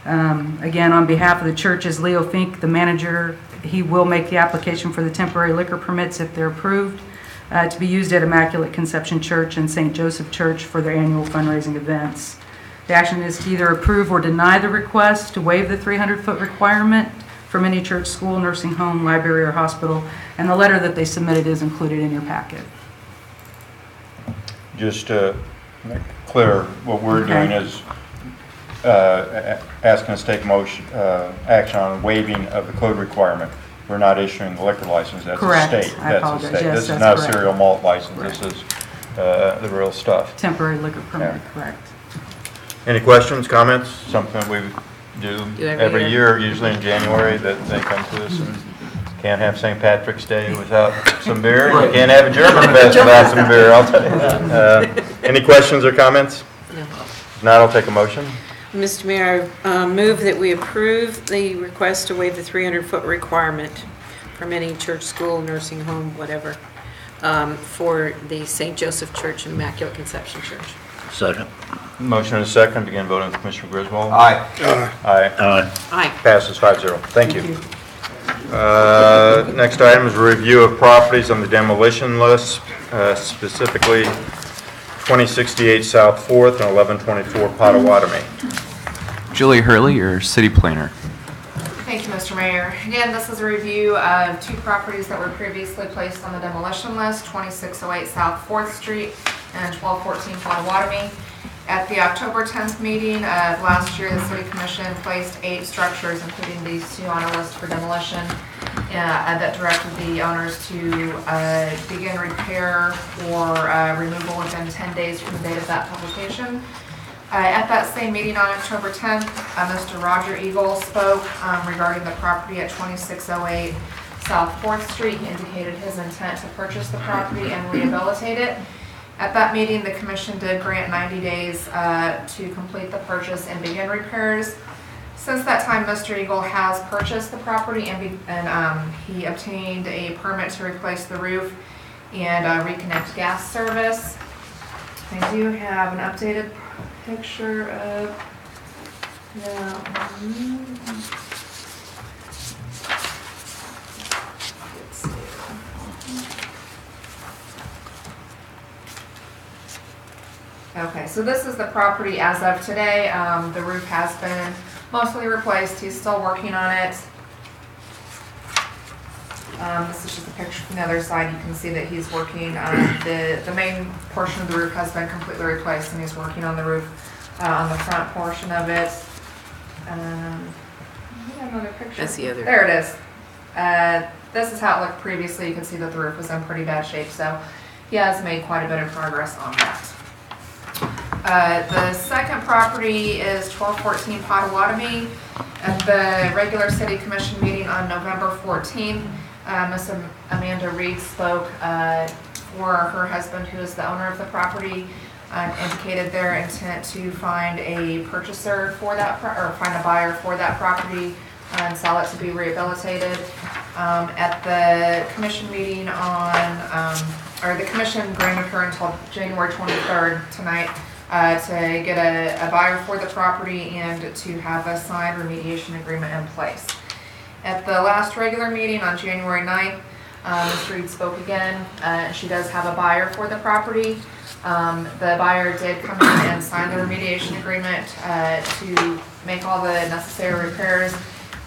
Again, on behalf of the church is Leo Fink, the manager. He will make the application for the temporary liquor permits if they're approved to be used at Immaculate Conception Church and St. Joseph Church for their annual fundraising events. The action is to either approve or deny the request to waive the 300-foot requirement from any church, school, nursing home, library, or hospital, and the letter that they submitted is included in your packet. Just to make clear, what we're doing is asking us to take motion, action on waiving of the code requirement. We're not issuing the liquor license. That's Correct. a state. I That's apologize. a state. Yes, This is that's not correct. a cereal malt license. Correct. This is the real stuff. Temporary liquor permit, Yeah. correct. Any questions, comments? Something we do every every year, usually in January, that they come to us and can't have St. Patrick's Day without some beer. You can't have a German Fest without some beer, I'll tell you that. Any questions or comments? No. If not, I'll take a motion. Mr. Mayor, I move that we approve the request to waive the 300-foot requirement from any church, school, nursing home, whatever, for the St. Joseph Church and Immaculate Conception Church. Second. Motion and a second. Begin voting with Commissioner Griswold. Aye. Aye. Aye. Aye. Passes 5-0. Thank you. Next item is a review of properties on the demolition list, specifically 2068 South 4th and 1124 Potawatomi. Julie Hurley, your city planner. Thank you, Mr. Mayor. Again, this is a review of two properties that were previously placed on the demolition list, 2608 South 4th Street and 1214 Potawatomi. At the October 10th meeting of last year, the City Commission placed 8 structures, including these 2, on a list for demolition that directed the owners to begin repair or removal within 10 days from the date of that publication. At that same meeting on October 10th, Mr. Roger Eagle spoke regarding the property at 2608 South 4th Street. He indicated his intent to purchase the property and rehabilitate it. At that meeting, the commission did grant 90 days to complete the purchase and begin repairs. Since that time, Mr. Eagle has purchased the property and he obtained a permit to replace the roof and reconnect gas service. I do have an updated picture of that one. Let's see. Okay, so this is the property as of today. The roof has been mostly replaced. He's still working on it. This is just a picture from the other side. You can see that he's working. The main portion of the roof has been completely replaced, and he's working on the roof on the front portion of it. We have another picture. That's the other. There it is. This is how it looked previously. You can see that the roof was in pretty bad shape, so he has made quite a bit of progress on that. The second property is 1214 Potawatomi. At the regular city commission meeting on November 14th, Ms. Amanda Reed spoke for her husband, who is the owner of the property. indicated their intent to find a purchaser for that, or find a buyer for that property and sell it to be rehabilitated. At the commission meeting or the commission granted her until January 23rd tonight to get a buyer for the property and to have a signed remediation agreement in place. At the last regular meeting on January 9th, Ms. Reed spoke again. She does have a buyer for the property. The buyer did come in and sign the remediation agreement to make all the necessary repairs,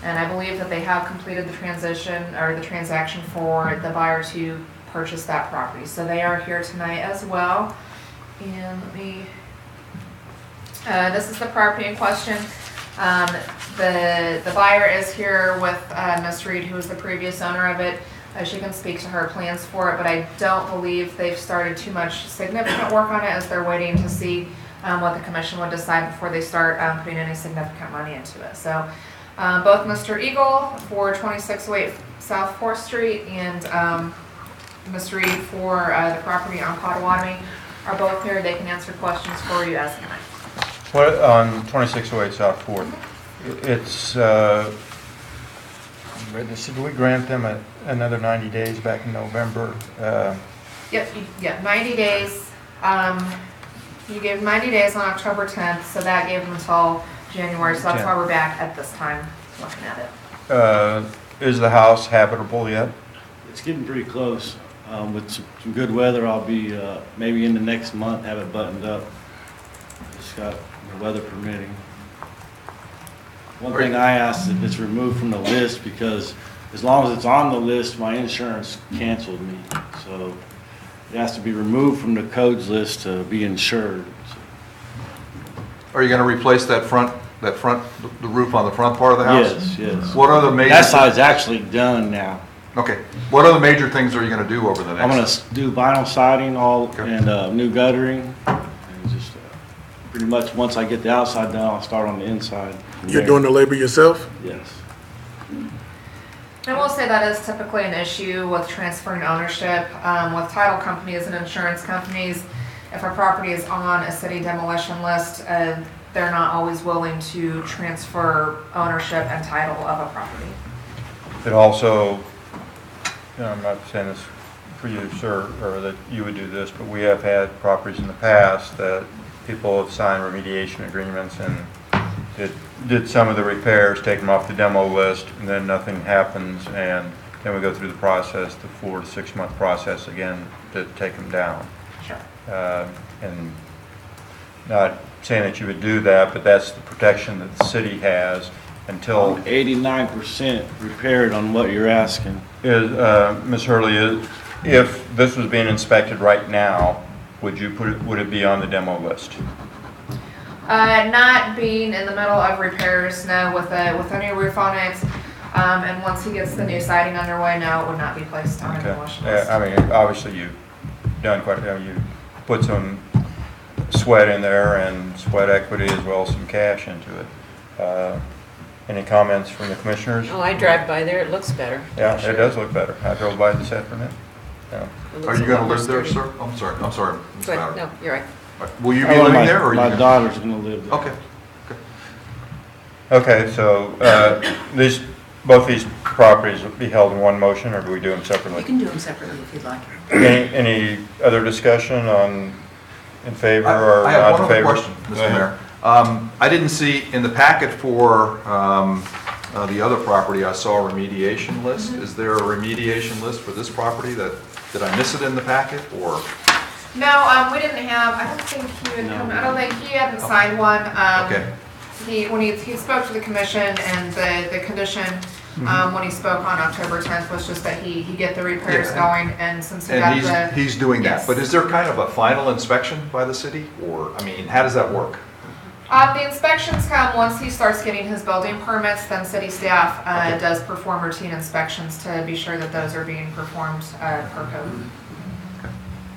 and I believe that they have completed the transaction for the buyer to purchase that property. So they are here tonight as well. And this is the property in question. The buyer is here with Ms. Reed, who was the previous owner of it. She can speak to her plans for it, but I don't believe they've started too much significant work on it, as they're waiting to see what the commission would decide before they start putting any significant money into it. So both Mr. Eagle for 2608 South 4th Street and Ms. Reed for the property on Potawatomi are both here. They can answer questions for you as tonight. What, on 2608 South 4th, it's, did we grant them another 90 days back in November? Yep, 90 days. You gave 90 days on October 10th, so that gave them until January, so that's why we're back at this time looking at it. Is the house habitable yet? It's getting pretty close. With some good weather, I'll be maybe in the next month, have it buttoned up. Just got the weather permitting. One thing I asked if it's removed from the list, because as long as it's on the list, my insurance canceled me. So it has to be removed from the codes list to be insured. Are you going to replace the roof on the front part of the house? Yes, yes. What other major? That side's actually done now. Okay. What other major things are you going to do over the next? I'm going to do vinyl siding and new guttering. And just pretty much once I get the outside done, I'll start on the inside. You're doing the labor yourself? Yes. I will say that is typically an issue with transferring ownership with title companies and insurance companies. If a property is on a city demolition list, they're not always willing to transfer ownership and title of a property. It also, I'm not saying this for you, sir, or that you would do this, but we have had properties in the past that people have signed remediation agreements and did some of the repairs, take them off the demo list, and then nothing happens, and then we go through the process, the 4 to 6 month process again to take them down. Sure. And not saying that you would do that, but that's the protection that the city has until... 89% repaired on what you're asking. Ms. Hurley, if this was being inspected right now, would it be on the demo list? Not being in the middle of repairs, no. With a new roof on it, and once he gets the new siding underway, no, it would not be placed on a demolition list. I mean, obviously you've done quite, you put some sweat in there and sweat equity as well as some cash into it. Any comments from the commissioners? Oh, I drive by there, it looks better. Yeah, it does look better. I drove by this afternoon. Yeah. Are you going to live there, sir? I'm sorry, Ms. Go ahead. Bowder. No, you're right. Will you be living there, or are you My gonna- daughter's going to live there. Okay. Okay, so both these properties will be held in one motion, or do we do them separately? You can do them separately if you'd like. Any other discussion in favor or I have not one in other favor? question, Go Mr. ahead. Mayor. I didn't see in the packet for the other property, I saw a remediation list. Is there a remediation list for this property? Did I miss it in the packet, or? No, we didn't have. I don't think he would come. I don't think he hadn't signed one. Okay. When he spoke to the commission, and the condition when he spoke on October 10th was just that he get the repairs Yeah. going, and since he And got he's doing that. Yes. But is there kind of a final inspection by the city, or, I mean, how does that work? The inspections come once he starts getting his building permits. Then city staff does perform routine inspections to be sure that those are being performed per code.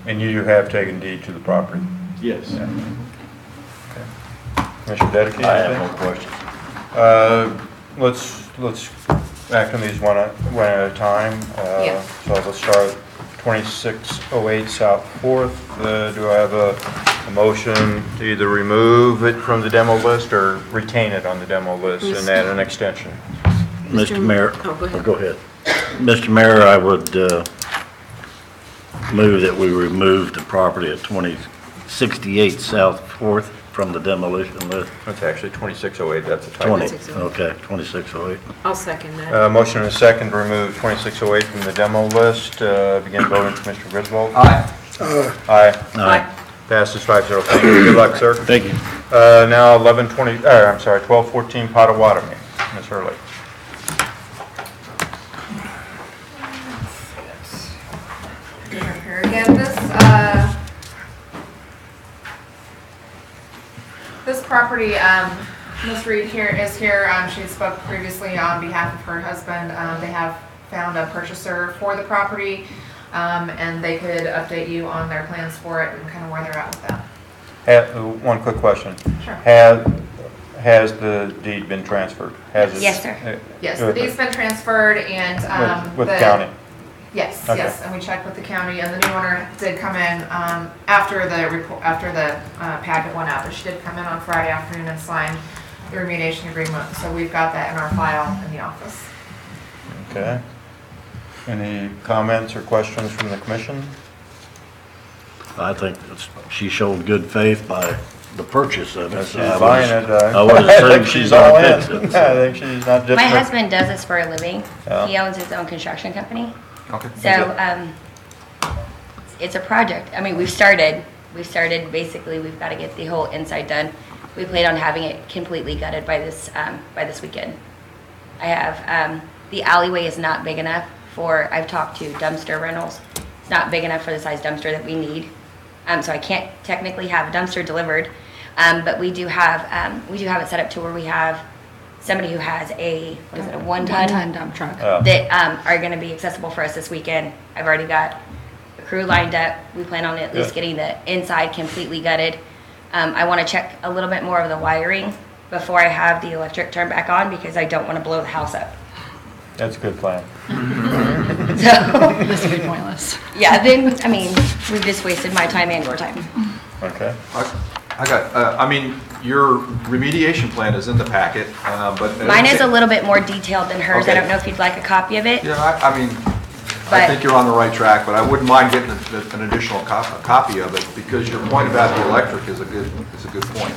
And you have taken deed to the property? Yes. Yeah. Okay. Commissioner Dedekey? I have no questions. Let's act on these one at a time. Yeah. So let's start 2608 South 4th. Do I have a motion to either remove it from the demo list or retain it on the demo list and add an extension? Mr. Mayor. Oh, go ahead. Go ahead. Mr. Mayor, I would move that we remove the property at 2068 South 4th from the demolition list. That's actually 2608, that's a typo. 2608. I'll second that. Motion and a second to remove 2608 from the demo list. Begin voting, Commissioner Griswold. Aye. Aye. Aye. Passes 5-0. Thank you. Good luck, sir. Thank you. Now 1214 Potawatomi. Ms. Hurley. Here again, this property, Ms. Reed is here. She spoke previously on behalf of her husband. They have found a purchaser for the property, and they could update you on their plans for it and kind of where they're at with that. One quick question. Sure. Has the deed been transferred? Yes, sir. Yes, the deed's been transferred and with the county? Yes, Okay. yes, and we checked with the county, and the new owner did come in after the packet went out, but she did come in on Friday afternoon and sign the remediation agreement, so we've got that in our file in the office. Okay. Any comments or questions from the commission? I think she showed good faith by the purchase of it. If she's So buying it, I would I assume think she's she's all gonna in. fix it. I think she's not just. My husband does this for a living. Yeah. He owns his own construction company. Okay. So, it's a project. I mean, we've started, basically, we've got to get the whole inside done. We plan on having it completely gutted by this weekend. I have, the alleyway is not big enough I've talked to dumpster rentals. It's not big enough for the size dumpster that we need. So I can't technically have a dumpster delivered. But we do have it set up to where we have somebody who has a one-ton dump truck. that are going to be accessible for us this weekend. I've already got a crew lined up. We plan on at least getting the inside completely gutted. I want to check a little bit more of the wiring before I have the electric turned back on because I don't want to blow the house up. That's a good plan. This would be pointless. Yeah, then, I mean, we've just wasted my time and your time. Okay. Your remediation plan is in the packet, but. Mine is a little bit more detailed than hers. I Okay. don't know if you'd like a copy of it. Yeah, I think you're on the right track, but I wouldn't mind getting an additional copy of it, because your point about the electric is a good point.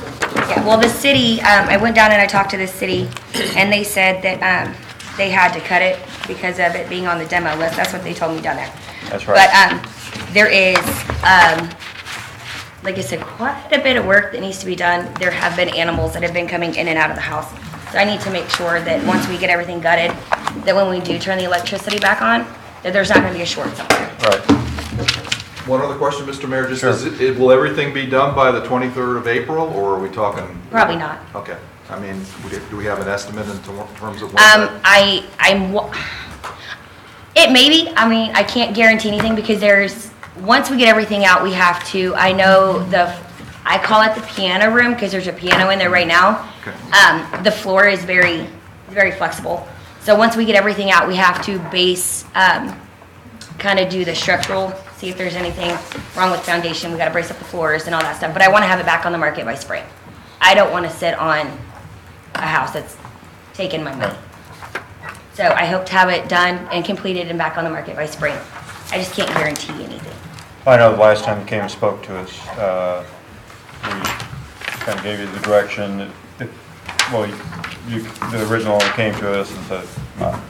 Yeah, well, the city, I went down and I talked to the city, and they said that they had to cut it because of it being on the demo list. That's what they told me down there. That's right. But there is, like I said, quite a bit of work that needs to be done. There have been animals that have been coming in and out of the house. So I need to make sure that once we get everything gutted, that when we do turn the electricity back on, that there's not going to be a short somewhere. Right. One other question, Mr. Mayor, just, Sure. will everything be done by the 23rd of April, or are we talking? Probably not. Okay, do we have an estimate in terms of when? It may be. I can't guarantee anything because once we get everything out, we have to, I call it the piano room because there's a piano in there right now. Okay. The floor is very, very flexible. So once we get everything out, we have to kind of do the structural, see if there's anything wrong with foundation. We got to brace up the floors and all that stuff. But I want to have it back on the market by spring. I don't want to sit on a house that's taken my money. So I hope to have it done and completed and back on the market by spring. I just can't guarantee anything. I know the last time you came and spoke to us, we kind of gave you the direction that, the original came to us and said,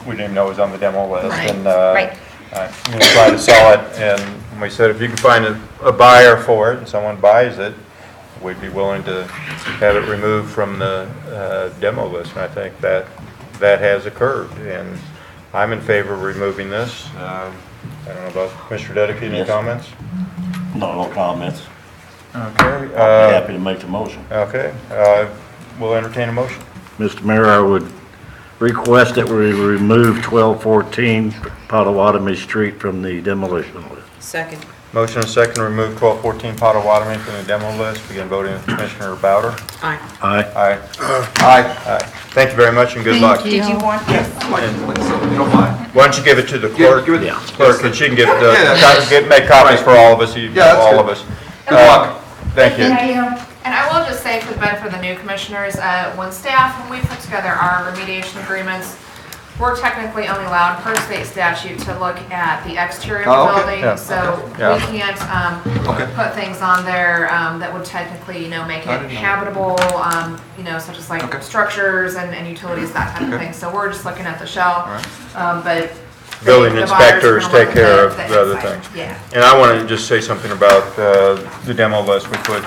we didn't even know it was on the demo list. Right. And Right. I'm going to try to sell it. And we said, if you can find a buyer for it and someone buys it, we'd be willing to have it removed from the demo list. And I think that has occurred. And I'm in favor of removing this. I don't know about Mr. Dedeke, any comments? No comments. Okay. I'll be happy to make the motion. Okay. We'll entertain a motion. Mr. Mayor, I would request that we remove 1214 Potawatomi Street from the demolition list. Second. Motion and second to remove 1214 Potawatomi from the demo list. Begin voting with Commissioner Bowder. Aye. Aye. Aye. Aye. Aye. Thank you very much and good luck. Did you want this? Like, so, you don't mind? Why don't you give it to the clerk? Give it- Yeah. Clerk, and she can give Yeah. make copies for all of us, that's all good. of us. Good luck. Thank you. And I will just say for the benefit of the new commissioners, when we put together our remediation agreements, we're technically only allowed per state statute to look at the exterior of the building. Yeah. So Yeah. we can't put things on there that would technically, make I it didn't know. habitable, such as like structures and utilities, that type of thing. So we're just looking at the shell, but. Building the buyers are inspectors gonna take look care at of the the other inside. things. Yeah. And I want to just say something about the demo list. We put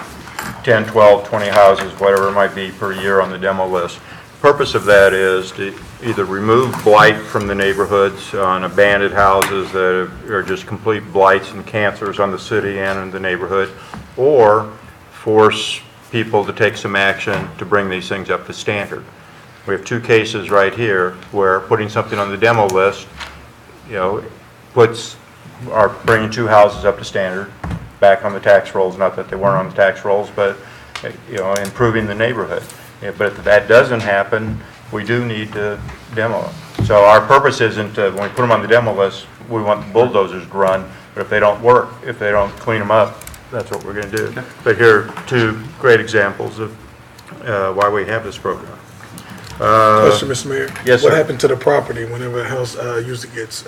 10, 12, 20 houses, whatever it might be per year on the demo list. Purpose of that is to either remove blight from the neighborhoods on abandoned houses that are just complete blights and cancers on the city and in the neighborhood, or force people to take some action to bring these things up to standard. We have two cases right here where putting something on the demo list, bringing two houses up to standard, back on the tax rolls, not that they weren't on the tax rolls, but, improving the neighborhood. Yeah, but if that doesn't happen, we do need to demo them. So our purpose isn't to, when we put them on the demo list, we want the bulldozers to run, but if they don't work, if they don't clean them up, that's what we're going to do. Okay. But here are two great examples of why we have this program. Question, Mr. Mayor. Yes, What sir. happened to the property whenever a house usually gets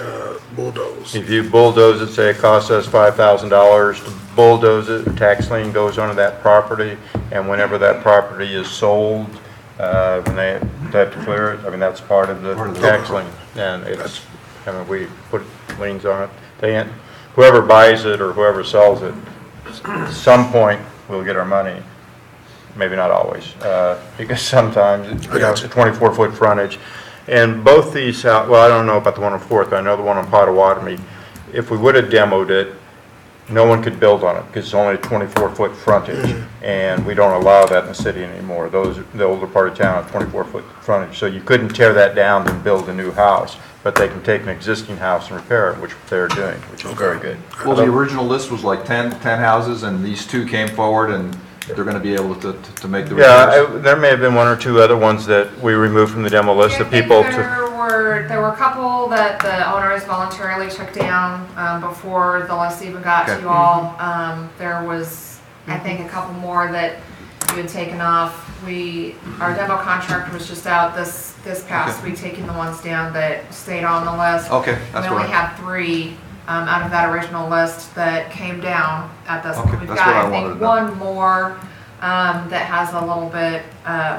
bulldozed? If you bulldoze it, say it costs us $5,000 to bulldoze it, a tax lien goes onto that property, and whenever that property is sold, when they have to clear it, that's part of the tax lien. And we put liens on it. Whoever buys it or whoever sells it, at some point, we'll get our money. Maybe not always, because sometimes it's a 24-foot frontage. And both these, I don't know about the one on 4th, I know the one on Potawatomi. If we would have demoed it, no one could build on it because it's only a 24-foot frontage. And we don't allow that in the city anymore. The older part of town, 24-foot frontage. So you couldn't tear that down and build a new house. But they can take an existing house and repair it, which they're doing, which is very good. Well, the original list was like 10 houses, and these two came forward, and they're going to be able to make the repairs. Yeah, there may have been one or two other ones that we removed from the demo list, the people There were a couple that the owners voluntarily took down before the list even got to you all. There was, I think, a couple more that you had taken off. Our demo contract was just out this past week, taking the ones down that stayed on the list. Okay, that's We what only had 3 out of that original list that came down at this point. We've that's got, what I I wanted think, to know. one more that has a little bit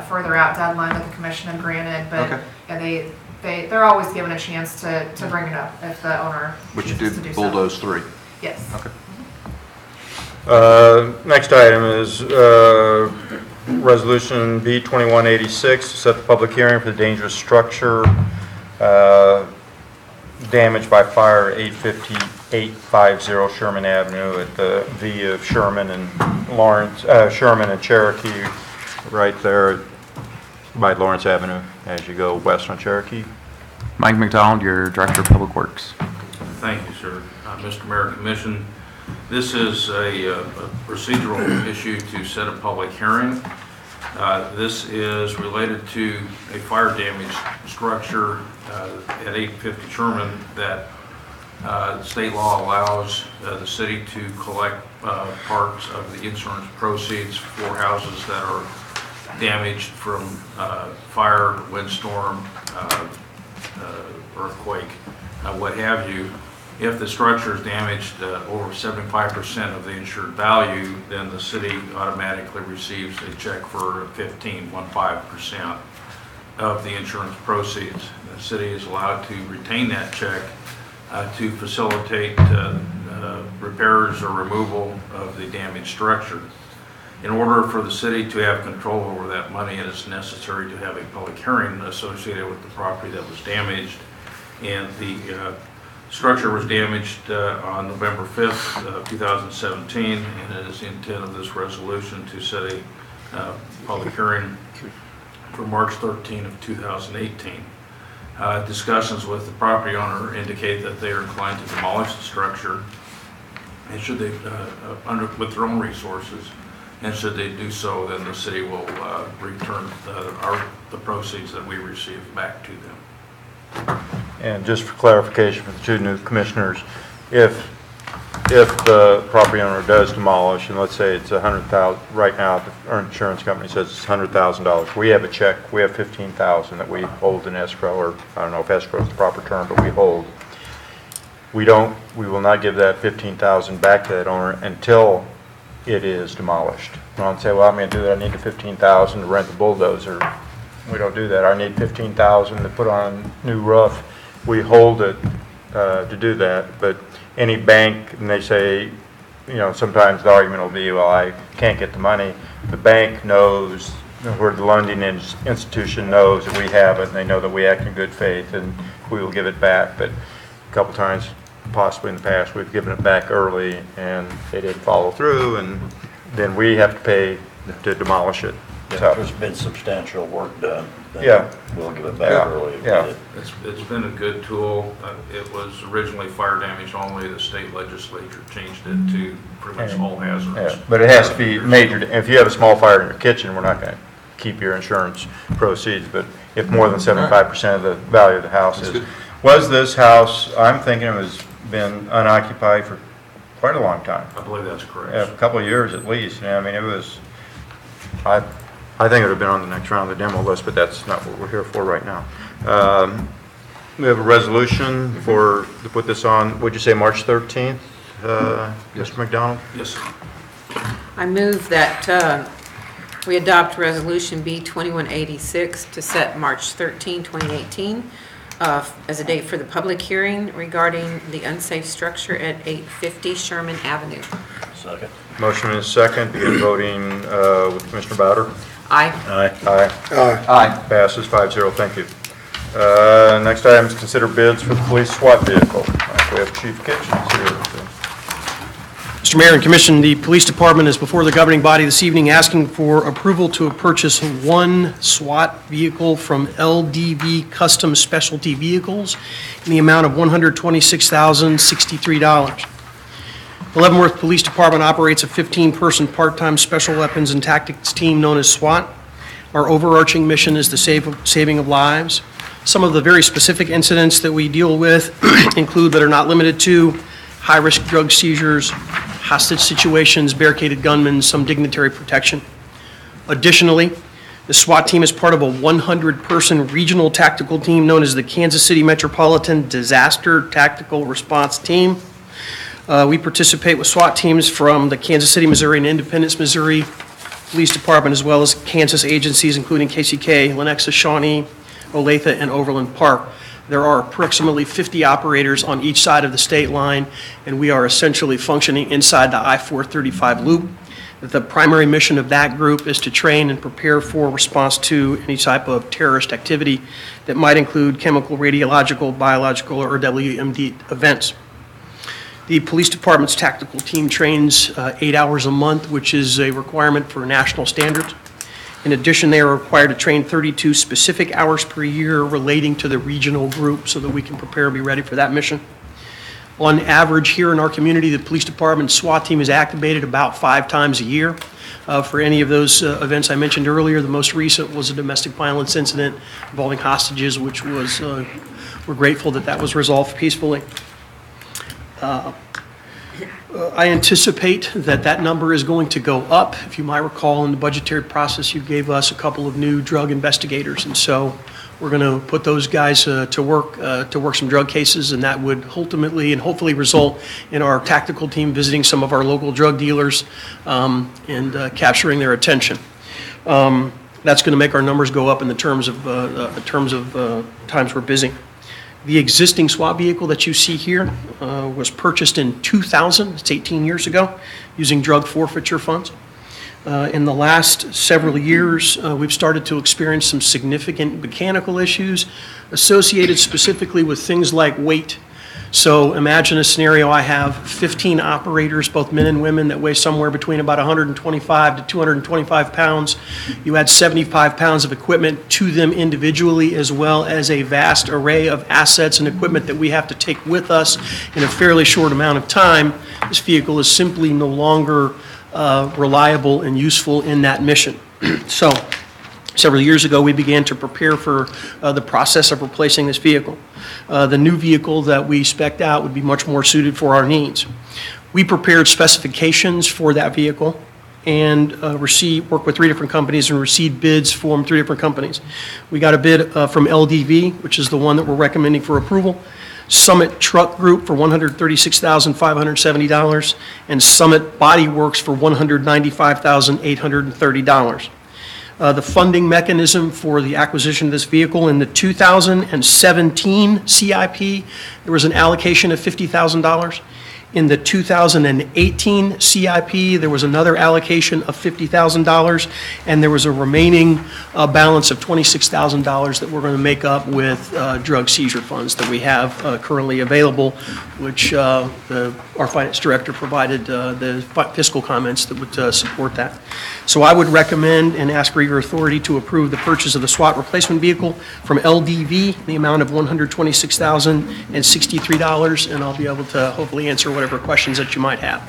further out deadline that the commission had granted, but yeah, they're always given a chance to bring it up if the owner But you chooses to do did so. bulldoze 3. Yes. Okay. Next item is Resolution B2186, to set the public hearing for the dangerous structure damage by fire at 850 Sherman Avenue at the V of Sherman and Sherman and Cherokee, right there by Lawrence Avenue as you go west on Cherokee. Mike McDonald, your Director of Public Works. Thank you, sir. Mr. Mayor, Commission, this is a procedural issue to set a public hearing. This is related to a fire damaged structure at 850 Sherman that state law allows the city to collect parts of the insurance proceeds for houses that are damaged from fire, windstorm, earthquake, what have you. If the structure is damaged over 75% of the insured value, then the city automatically receives a check for 15% of the insurance proceeds. The city is allowed to retain that check to facilitate repairs or removal of the damaged structure. In order for the city to have control over that money, it is necessary to have a public hearing associated with the property that was damaged. And the structure was damaged on November 5th, 2017, and it is the intent of this resolution to set a public hearing for March 13 of 2018. Discussions with the property owner indicate that they are inclined to demolish the structure, and should they, with their own resources, and should they do so, then the city will return the proceeds that we receive back to them. And just for clarification for the two new commissioners, if the property owner does demolish, and let's say it's $100,000, right now, our insurance company says it's $100,000. We have a check, we have $15,000 that we hold in escrow, or I don't know if escrow is the proper term, but we hold. We will not give that $15,000 back to that owner until it is demolished. You don't say, well, I'm going to do that, I need the $15,000 to rent the bulldozer. We don't do that. I need $15,000 to put on new roof. We hold it to do that, but any bank, and they say, you know, sometimes the argument will be, well, I can't get the money. The bank knows, where the lending institution knows that we have it, and they know that we act in good faith, and we will give it back. But a couple times, possibly in the past, we've given it back early, and they didn't follow through, and then we have to pay to demolish it. If So, there's been substantial work done, then Yeah. we'll give it back early. Yeah. It's been a good tool. It was originally fire damage only. The state legislature changed it to pretty much all hazards. yeah, but it has to be major. If you have a small fire in your kitchen, we're not going to keep your insurance proceeds, but if more than 75% of the value of the house is. Was this house, I'm thinking it was been unoccupied for quite a long time. I believe that's correct. Yeah, a couple of years at least. Yeah, I mean, it was, I think it would have been on the next round of the demo list, but that's not what we're here for right now. We have a resolution to put this on, would you say March 13th, Mr. McDonald? Yes, sir. I move that we adopt Resolution B 2186 to set March 13, 2018 as a date for the public hearing regarding the unsafe structure at 850 Sherman Avenue. Second. Motion is second, begin voting with Commissioner Bowder. Aye. Aye. Aye. Aye. Passes 5-0, thank you. Next item is consider bids for the police SWAT vehicle. We have Chief Kitchens here. Mr. Mayor and Commission, the Police Department is before the governing body this evening asking for approval to purchase one SWAT vehicle from LDV Custom Specialty Vehicles in the amount of $126,063. The Leavenworth Police Department operates a 15-person part-time special weapons and tactics team known as SWAT. Our overarching mission is the saving of lives. Some of the very specific incidents that we deal with include, but are not limited to, high-risk drug seizures, hostage situations, barricaded gunmen, some dignitary protection. Additionally, the SWAT team is part of a 100-person regional tactical team known as the Kansas City Metropolitan Disaster Tactical Response Team. We participate with SWAT teams from the Kansas City, Missouri, and Independence, Missouri Police Department, as well as Kansas agencies, including KCK, Lenexa, Shawnee, Olathe, and Overland Park. There are approximately 50 operators on each side of the state line, and we are essentially functioning inside the I-435 loop. The primary mission of that group is to train and prepare for response to any type of terrorist activity that might include chemical, radiological, biological, or WMD events. The police department's tactical team trains 8 hours a month, which is a requirement for national standards. In addition, they are required to train 32 specific hours per year relating to the regional group so that we can prepare and be ready for that mission. On average, here in our community, the police department SWAT team is activated about 5 times a year for any of those events I mentioned earlier. The most recent was a domestic violence incident involving hostages, which was, we're grateful that that was resolved peacefully. I anticipate that that number is going to go up. If you might recall, in the budgetary process, you gave us a couple of new drug investigators, and so we're going to put those guys to work some drug cases, and that would ultimately and hopefully result in our tactical team visiting some of our local drug dealers and capturing their attention. That's going to make our numbers go up in the terms of times we're busy. The existing SWAT vehicle that you see here was purchased in 2000, it's 18 years ago, using drug forfeiture funds. In the last several years, we've started to experience some significant mechanical issues associated specifically with things like weight. So imagine a scenario, I have 15 operators, both men and women, that weigh somewhere between about 125 to 225 pounds. You add 75 pounds of equipment to them individually, as well as a vast array of assets and equipment that we have to take with us in a fairly short amount of time. This vehicle is simply no longer reliable and useful in that mission. So Several years ago, we began to prepare for the process of replacing this vehicle. The new vehicle that we spec'd out would be much more suited for our needs. We prepared specifications for that vehicle and worked with 3 different companies and received bids from 3 different companies. We got a bid from LDV, which is the one that we're recommending for approval, Summit Truck Group for $136,570, and Summit Body Works for $195,830. The funding mechanism for the acquisition of this vehicle in the 2017 CIP, there was an allocation of $50,000. In the 2018 CIP, there was another allocation of $50,000, and there was a remaining balance of $26,000 that we're going to make up with drug seizure funds that we have currently available, which our finance director provided the fiscal comments that would support that. So I would recommend and ask for your authority to approve the purchase of the SWAT replacement vehicle from LDV, the amount of $126,063, and I'll be able to hopefully answer whatever questions that you might have.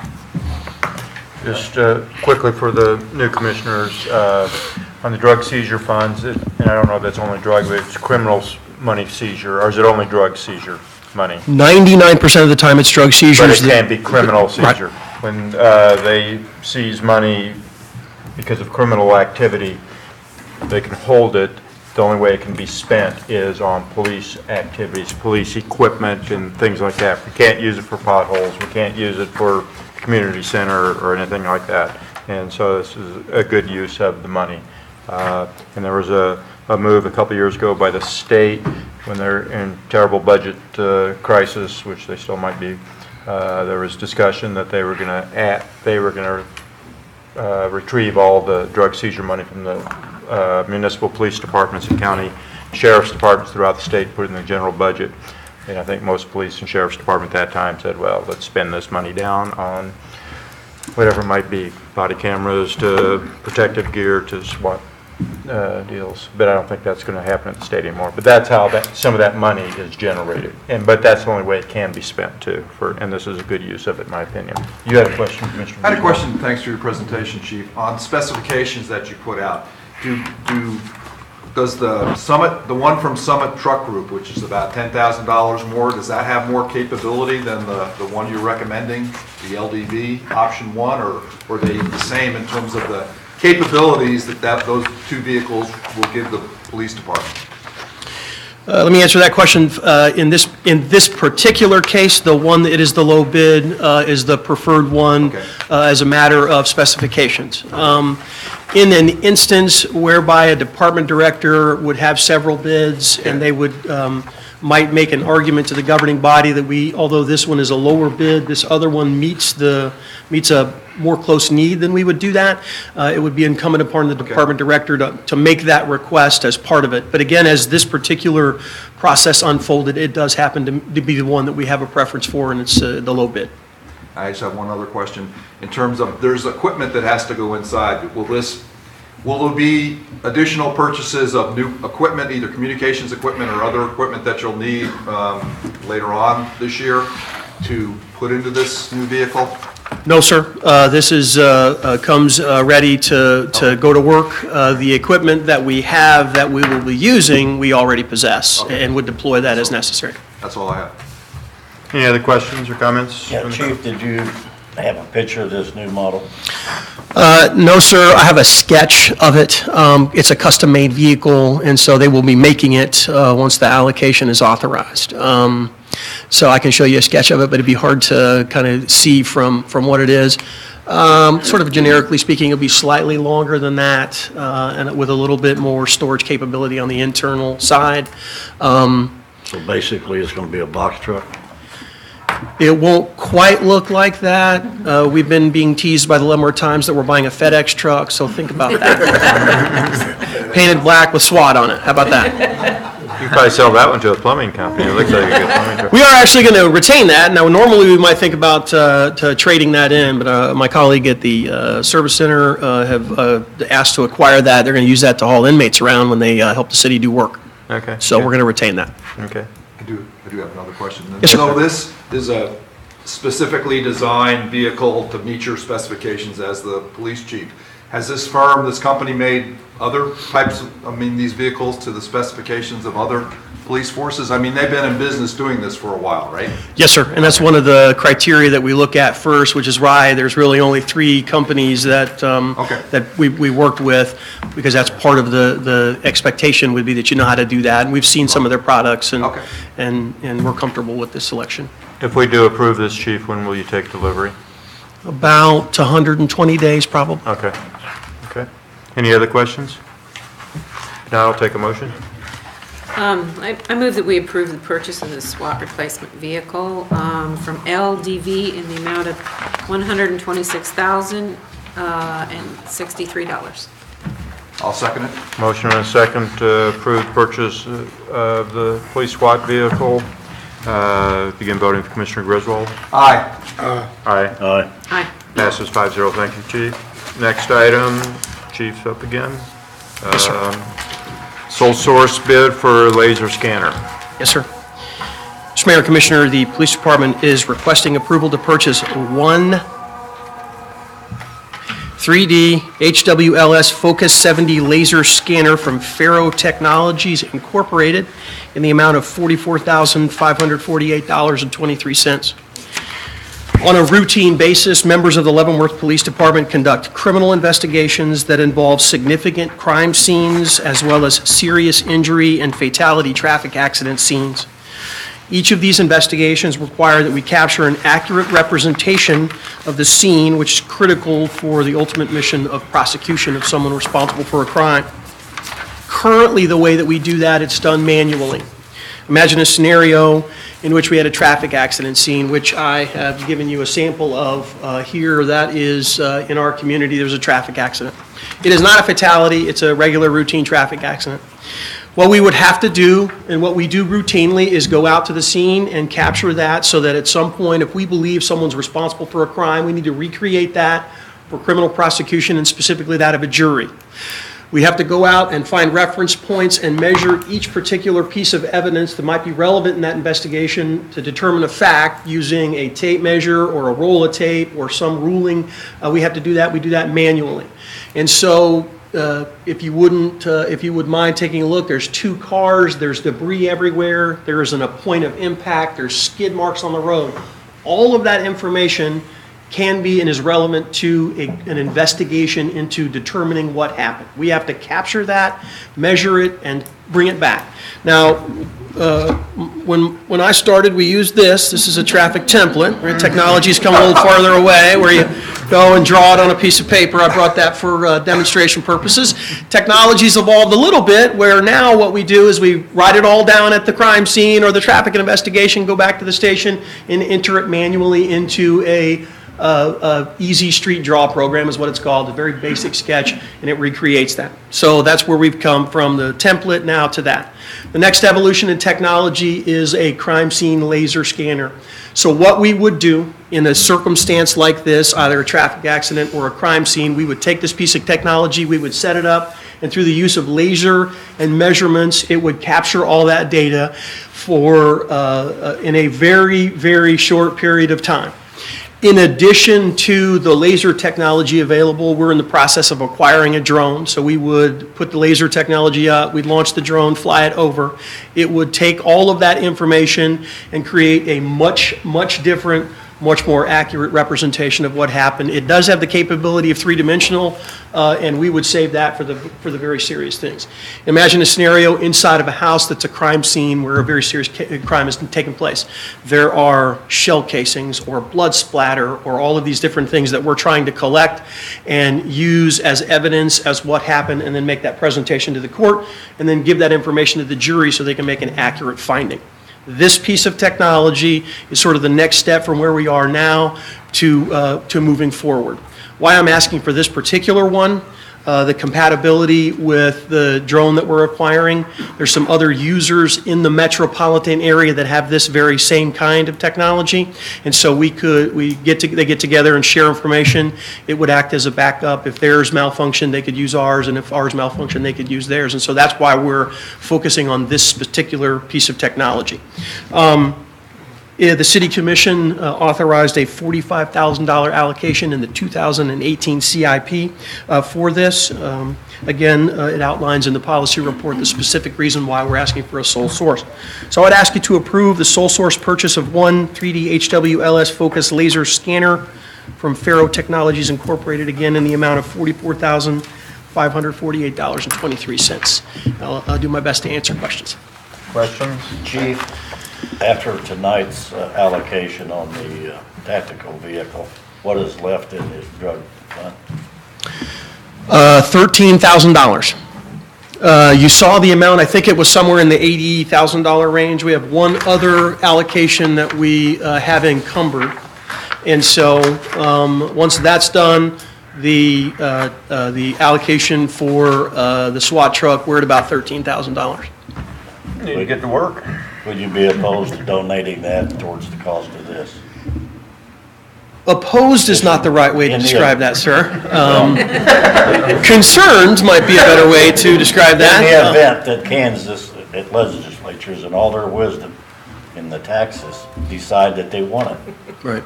Just quickly for the new commissioners, on the drug seizure funds, and I don't know if that's only drug, but it's criminal money seizure, or is it only drug seizure money? 99% of the time it's drug seizures. But it can be criminal seizure. Right. When they seize money because of criminal activity, they can hold it. The only way it can be spent is on police activities, police equipment and things like that. We can't use it for potholes. We can't use it for community center or anything like that. And so this is a good use of the money. And there was a move a couple years ago by the state when they're in terrible budget crisis, which they still might be. There was discussion that they were going to retrieve all the drug seizure money from the municipal police departments and county sheriff's departments throughout the state, put it in the general budget. And I think most police and sheriff's department at that time said, well, let's spend this money down on whatever it might be, body cameras to protective gear to SWAT deals. But I don't think that's going to happen at the state anymore. But that's how some of that money is generated. But that's the only way it can be spent too. And this is a good use of it, in my opinion. You had a question, Commissioner? I had a question, thanks for your presentation, Chief, on specifications that you put out. Does the one from Summit Truck Group, which is about $10,000 more, does that have more capability than the one you're recommending, the LDV option 1, or are they the same in terms of the capabilities that those 2 vehicles will give the police department? Let me answer that question. In this particular case, the one that is the low bid is the preferred one. Okay. As a matter of specifications. In an instance whereby a department director would have several bids, okay, and they would might make an argument to the governing body that although this one is a lower bid, this other one meets a more close need, than we would do that. It would be incumbent upon the department director to make that request as part of it. But again, as this particular process unfolded, it does happen to be the one that we have a preference for, and it's the low bid. I just have one other question. In terms of, there's equipment that has to go inside. Will there be additional purchases of new equipment, either communications equipment or other equipment that you'll need later on this year to put into this new vehicle? No, sir. This comes ready to go to work. The equipment that we have that we will be using, we already possess, okay, and would deploy that as necessary. That's all I have. Any other questions or comments? Yeah, Chief, did you have a picture of this new model? No, sir. I have a sketch of it. It's a custom-made vehicle, and so they will be making it once the allocation is authorized. So I can show you a sketch of it, but it'd be hard to kind of see from what it is. Sort of generically speaking, it'll be slightly longer than that, and with a little bit more storage capability on the internal side. So basically, it's going to be a box truck? It won't quite look like that. We've been being teased by the Leavenworth Times that we're buying a FedEx truck, so think about that. Painted black with SWAT on it. How about that? You could probably sell that one to a plumbing company. It looks like a good plumbing truck. We are actually going to retain that. Now, normally we might think about trading that in, but my colleague at the service center have asked to acquire that. They're going to use that to haul inmates around when they help the city do work. Okay. So we're going to retain that. Okay. I do have another question. Yes, sir. So this is a specifically designed vehicle to meet your specifications as the police chief. Has this firm, this company made other types of, I mean, these vehicles to the specifications of other police forces? I mean, they've been in business doing this for a while, right? Yes, sir, and that's one of the criteria that we look at first, which is why there's really only 3 companies that, that we worked with, because that's part of the expectation would be that you know how to do that, and we've seen some of their products, and, and we're comfortable with this selection. If we do approve this, Chief, when will you take delivery? About 120 days, probably. Okay. Okay. Any other questions? Now I'll take a motion. I move that we approve the purchase of the SWAT replacement vehicle from LDV in the amount of $126,063. I'll second it. Motion and a second to approve purchase of the police SWAT vehicle. Begin voting for Commissioner Griswold. Aye. Aye. Aye. Aye. Passes 5-0. Thank you, Chief. Next item, Chief's up again. Yes, sir. Sole source bid for laser scanner. Yes, sir. Mr. Mayor, Commissioner, the Police Department is requesting approval to purchase one 3D HWLS Focus 70 laser scanner from Faro Technologies Incorporated in the amount of $44,548.23. On a routine basis, members of the Leavenworth Police Department conduct criminal investigations that involve significant crime scenes as well as serious injury and fatality traffic accident scenes. Each of these investigations require that we capture an accurate representation of the scene, which is critical for the ultimate mission of prosecution of someone responsible for a crime. Currently, the way that we do that, it's done manually. Imagine a scenario in which we had a traffic accident scene, which I have given you a sample of here. That is in our community, there's a traffic accident. It is not a fatality, it's a regular routine traffic accident. What we would have to do, and what we do routinely, is go out to the scene and capture that so that at some point, if we believe someone's responsible for a crime, we need to recreate that for criminal prosecution, and specifically that of a jury. We have to go out and find reference points and measure each particular piece of evidence that might be relevant in that investigation to determine a fact using a tape measure or a roll of tape or some ruling. We have to do that. We do that manually. And so if you would mind taking a look, there's 2 cars, there's debris everywhere, there isn't a point of impact, there's skid marks on the road. All of that information can be and is relevant to an investigation into determining what happened. We have to capture that, measure it, and bring it back. Now, when I started, we used this. This is a traffic template. Right? Technology's come a little farther away, where you go and draw it on a piece of paper. I brought that for demonstration purposes. Technology's evolved a little bit, where now what we do is we write it all down at the crime scene or the traffic investigation, go back to the station, and enter it manually into a easy street draw program is what it's called, a very basic sketch, and it recreates that. So that's where we've come from the template now to that. The next evolution in technology is a crime scene laser scanner. So what we would do in a circumstance like this, either a traffic accident or a crime scene, we would take this piece of technology, we would set it up, and through the use of laser and measurements, it would capture all that data for in a very, very short period of time. In addition to the laser technology available, we're in the process of acquiring a drone. So we would put the laser technology up, we'd launch the drone, fly it over. It would take all of that information and create a much, much different, much more accurate representation of what happened. It does have the capability of 3-dimensional, and we would save that for the very serious things. Imagine a scenario inside of a house that's a crime scene where a very serious crime has taken place. There are shell casings or blood splatter or all of these different things that we're trying to collect and use as evidence as what happened, and then make that presentation to the court, and then give that information to the jury so they can make an accurate finding. This piece of technology is sort of the next step from where we are now to moving forward. Why I'm asking for this particular one, the compatibility with the drone that we're acquiring. There's some other users in the metropolitan area that have this very same kind of technology, and so they get together and share information. It would act as a backup. If theirs malfunction, they could use ours, and if ours malfunction, they could use theirs. And so that's why we're focusing on this particular piece of technology. The City Commission authorized a $45,000 allocation in the 2018 CIP for this. Again, it outlines in the policy report the specific reason why we're asking for a sole source. So I'd ask you to approve the sole source purchase of one 3D HWLS Focus laser scanner from Faro Technologies Incorporated, again in the amount of $44,548.23. I'll do my best to answer questions. Questions? Chief, after tonight's allocation on the tactical vehicle, what is left in the drug fund? $13,000. You saw the amount, I think it was somewhere in the $80,000 range. We have one other allocation that we have encumbered. And so, once that's done, the allocation for the SWAT truck, we're at about $13,000. Need to get to work. Would you be opposed to donating that towards the cost of this? Opposed is not the right way to describe that, sir. Concerned might be a better way to describe that. In the event that Kansas legislatures in all their wisdom in the taxes decide that they want it. Right.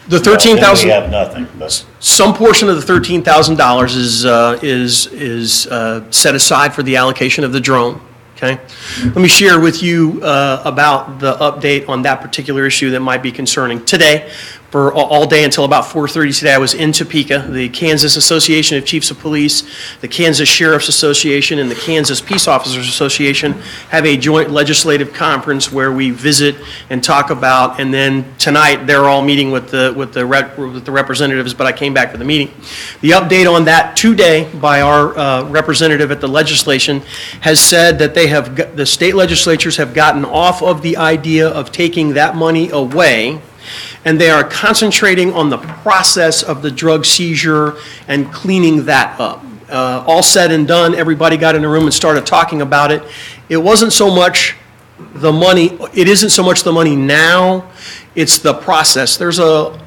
The $13,000. We have nothing, but. Some portion of the $13,000 is set aside for the allocation of the drone. Okay. Let me share with you about the update on that particular issue that might be concerning. Today, for all day until about 4:30 today, I was in Topeka. The Kansas Association of Chiefs of Police, the Kansas Sheriff's Association, and the Kansas Peace Officers Association have a joint legislative conference where we visit and talk about, and then tonight they're all meeting with the representatives, but I came back for the meeting. The update on that today by our representative at the legislation has said that the state legislatures have gotten off of the idea of taking that money away, and they are concentrating on the process of the drug seizure and cleaning that up. All said and done, everybody got in a room and started talking about it. It wasn't so much the money, it isn't so much the money now, it's the process. There's a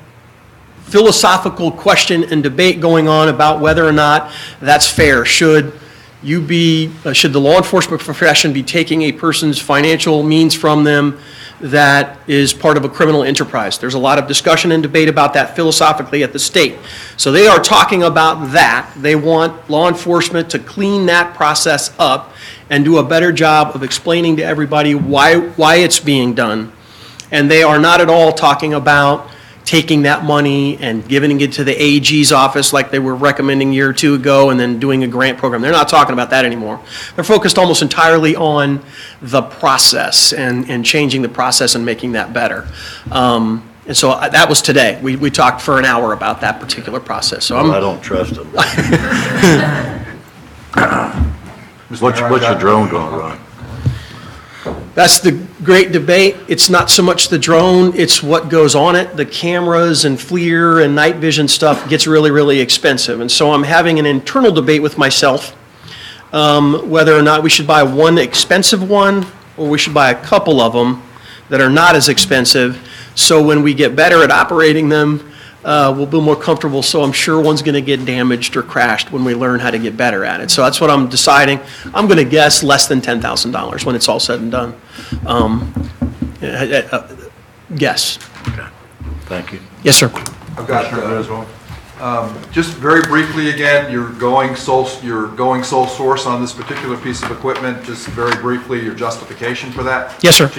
philosophical question and debate going on about whether or not that's fair. Should the law enforcement profession be taking a person's financial means from them that is part of a criminal enterprise? There's a lot of discussion and debate about that philosophically at the state. So they are talking about that. They want law enforcement to clean that process up and do a better job of explaining to everybody why it's being done. And they are not at all talking about taking that money and giving it to the AG's office like they were recommending a year or two ago and then doing a grant program. They're not talking about that anymore. They're focused almost entirely on the process and changing the process and making that better. And so that was today. We talked for an hour about that particular process. So I don't trust them. What's your drone going to run? That's the great debate. It's not so much the drone, it's what goes on it. The cameras and FLIR and night vision stuff gets really, really expensive. And so I'm having an internal debate with myself whether or not we should buy one expensive one or we should buy a couple of them that are not as expensive. So when we get better at operating them, we'll be more comfortable. So I'm sure one's going to get damaged or crashed when we learn how to get better at it. So that's what I'm deciding. I'm going to guess less than $10,000 when it's all said and done. Guess. Okay. Thank you. Yes, sir. I've got just very briefly again, you're going sole source on this particular piece of equipment. Just very briefly, your justification for that? Yes, sir.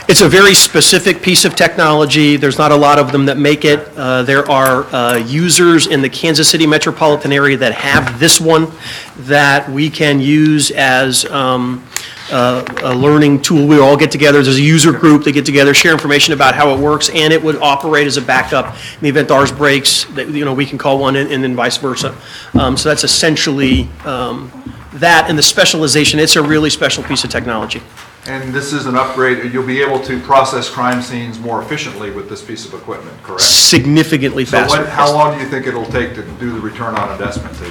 It's a very specific piece of technology. There's not a lot of them that make it. There are users in the Kansas City metropolitan area that have this one that we can use as a learning tool. We all get together. There's a user group. They get together, share information about how it works, and it would operate as a backup in the event ours breaks. That, we can call one, and then vice versa. So that's essentially that, and the specialization. It's a really special piece of technology. And this is an upgrade. You'll be able to process crime scenes more efficiently with this piece of equipment, correct? Significantly faster. So how long do you think it'll take to do the return on investment to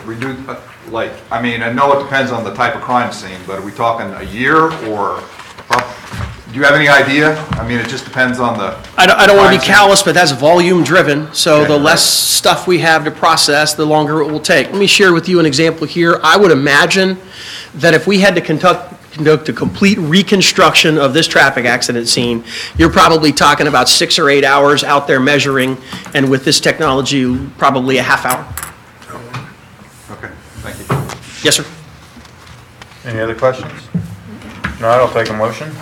reduce? I know it depends on the type of crime scene, but are we talking a year or? Do you have any idea? It just depends on the. I don't want to be callous, but that's volume driven. So okay, the less stuff we have to process, the longer it will take. Let me share with you an example here. I would imagine that if we had to conduct conduct a complete reconstruction of this traffic accident scene, you're probably talking about 6 or 8 hours out there measuring, and with this technology, probably a half hour. Okay, thank you. Yes, sir. Any other questions? No, I'll take a motion.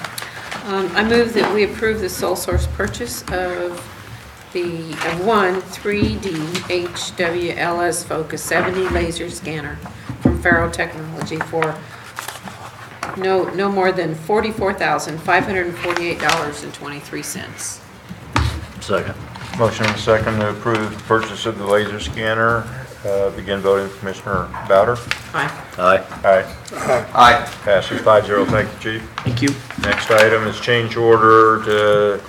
I move that we approve the sole source purchase of one 3D HWLS Focus 70 laser scanner from Faro Technology for no more than $44,548.23. Second. Motion and second to approve the purchase of the laser scanner. Begin voting, Commissioner Bowder. Aye. Aye. Aye. Aye. Passes 5-0. Thank you, Chief. Thank you. Next item is change order to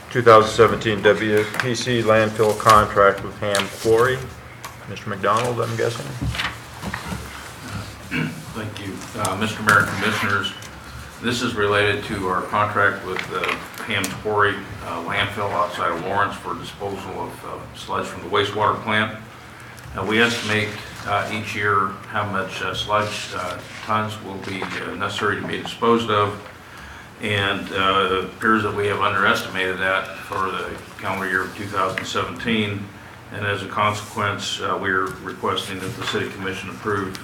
2017 WPC landfill contract with Ham Quarry. Mr. McDonald, I'm guessing? Thank you. Mr. Mayor and Commissioners, this is related to our contract with Ham Quarry landfill outside of Lawrence for disposal of sludge from the wastewater plant. We estimate each year how much sludge tons will be necessary to be disposed of, and it appears that we have underestimated that for the calendar year of 2017, and as a consequence, we're requesting that the City Commission approve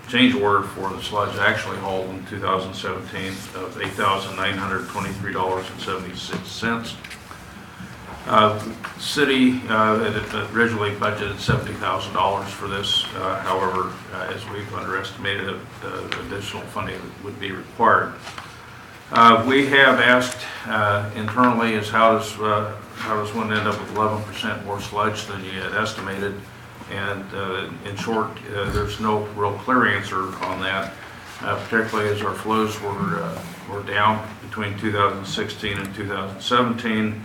change order for the sludge actually hauled in 2017 of $8,923.76. City had originally budgeted $70,000 for this. However, as we've underestimated it, additional funding would be required. We have asked internally is how does one end up with 11% more sludge than you had estimated? And in short, there's no real clear answer on that, particularly as our flows were down between 2016 and 2017.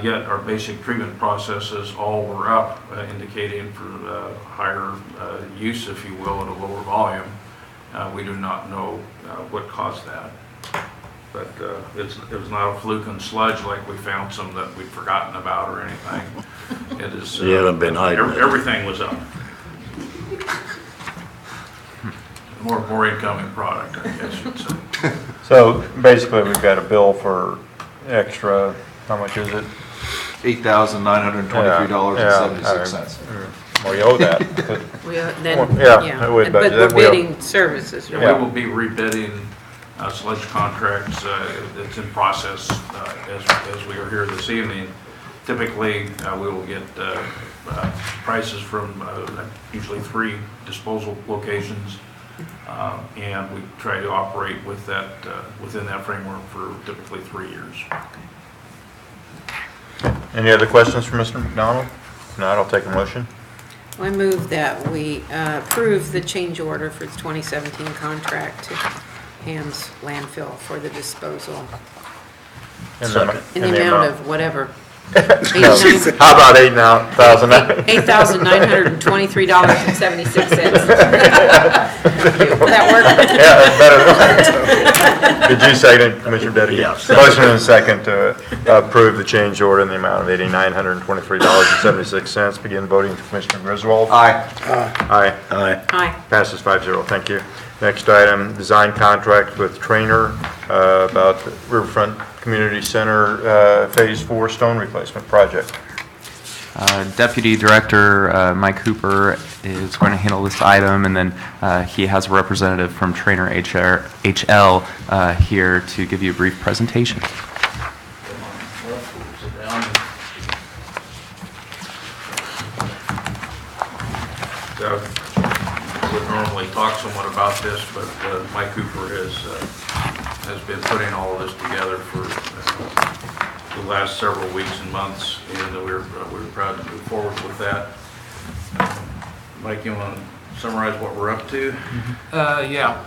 Yet our basic treatment processes all were up, indicating for higher use, if you will, at a lower volume. We do not know what caused that. But it was not a fluke in sludge like we found some that we'd forgotten about or anything. It is. You haven't been hiding it. Everything was up. More incoming product, I guess you'd say. So basically, we've got a bill for extra, how much is it? $8,923.76. Well, you owe that. But we're bidding services, right? We will be rebidding sludge contracts. It's in process as we are here this evening. Typically, we will get prices from usually 3 disposal locations, and we try to operate with that within that framework for typically 3 years. Any other questions for Mr. McDonald? If not, I'll take a motion. I move that we approve the change order for the 2017 contract to Ham's landfill for the disposal in the amount of whatever. How about $8,923.76. Will that work? Yeah, better. Did you second it, Commissioner Deddy? Yes. Motion and a second to approve the change order in the amount of $8,923.76. Begin voting, Commissioner Griswold. Aye. Aye. Aye. Aye. Passes 5-0. Thank you. Next item, design contract with Trainer about the Riverfront Community Center Phase 4 stone replacement project. Deputy Director Mike Hooper is going to handle this item, and then he has a representative from Trainer HL here to give you a brief presentation. Would normally talk somewhat about this, but Mike Cooper has been putting all of this together for the last several weeks and months, and we're proud to move forward with that. Mike, you want to summarize what we're up to? Yeah.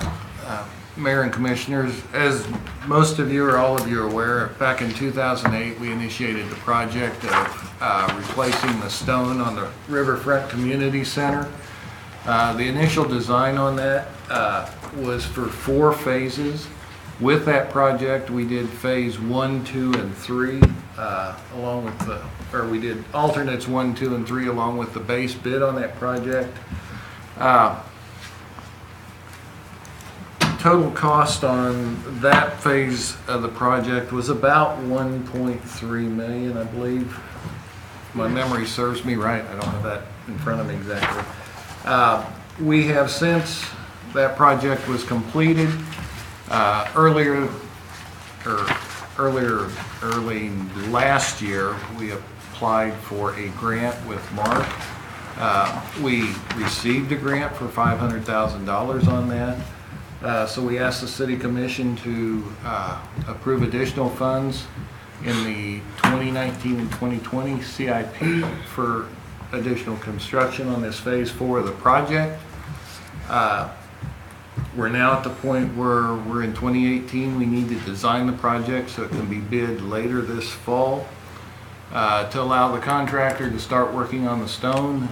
Mayor and Commissioners, as most of you or all of you are aware, back in 2008 we initiated the project of replacing the stone on the Riverfront Community Center. The initial design on that was for 4 phases. With that project, we did phase 1, 2, and 3, along with we did alternates 1, 2, and 3 along with the base bid on that project. total cost on that phase of the project was about 1.3 million, I believe. If my memory serves me right. I don't have that in front of me exactly. We have since that project was completed, early last year, we applied for a grant with Mark. We received a grant for $500,000 on that. So we asked the City Commission to approve additional funds in the 2019 and 2020 CIP for additional construction on this phase 4 of the project. We're now at the point where we're in 2018. We need to design the project so it can be bid later this fall to allow the contractor to start working on the stone,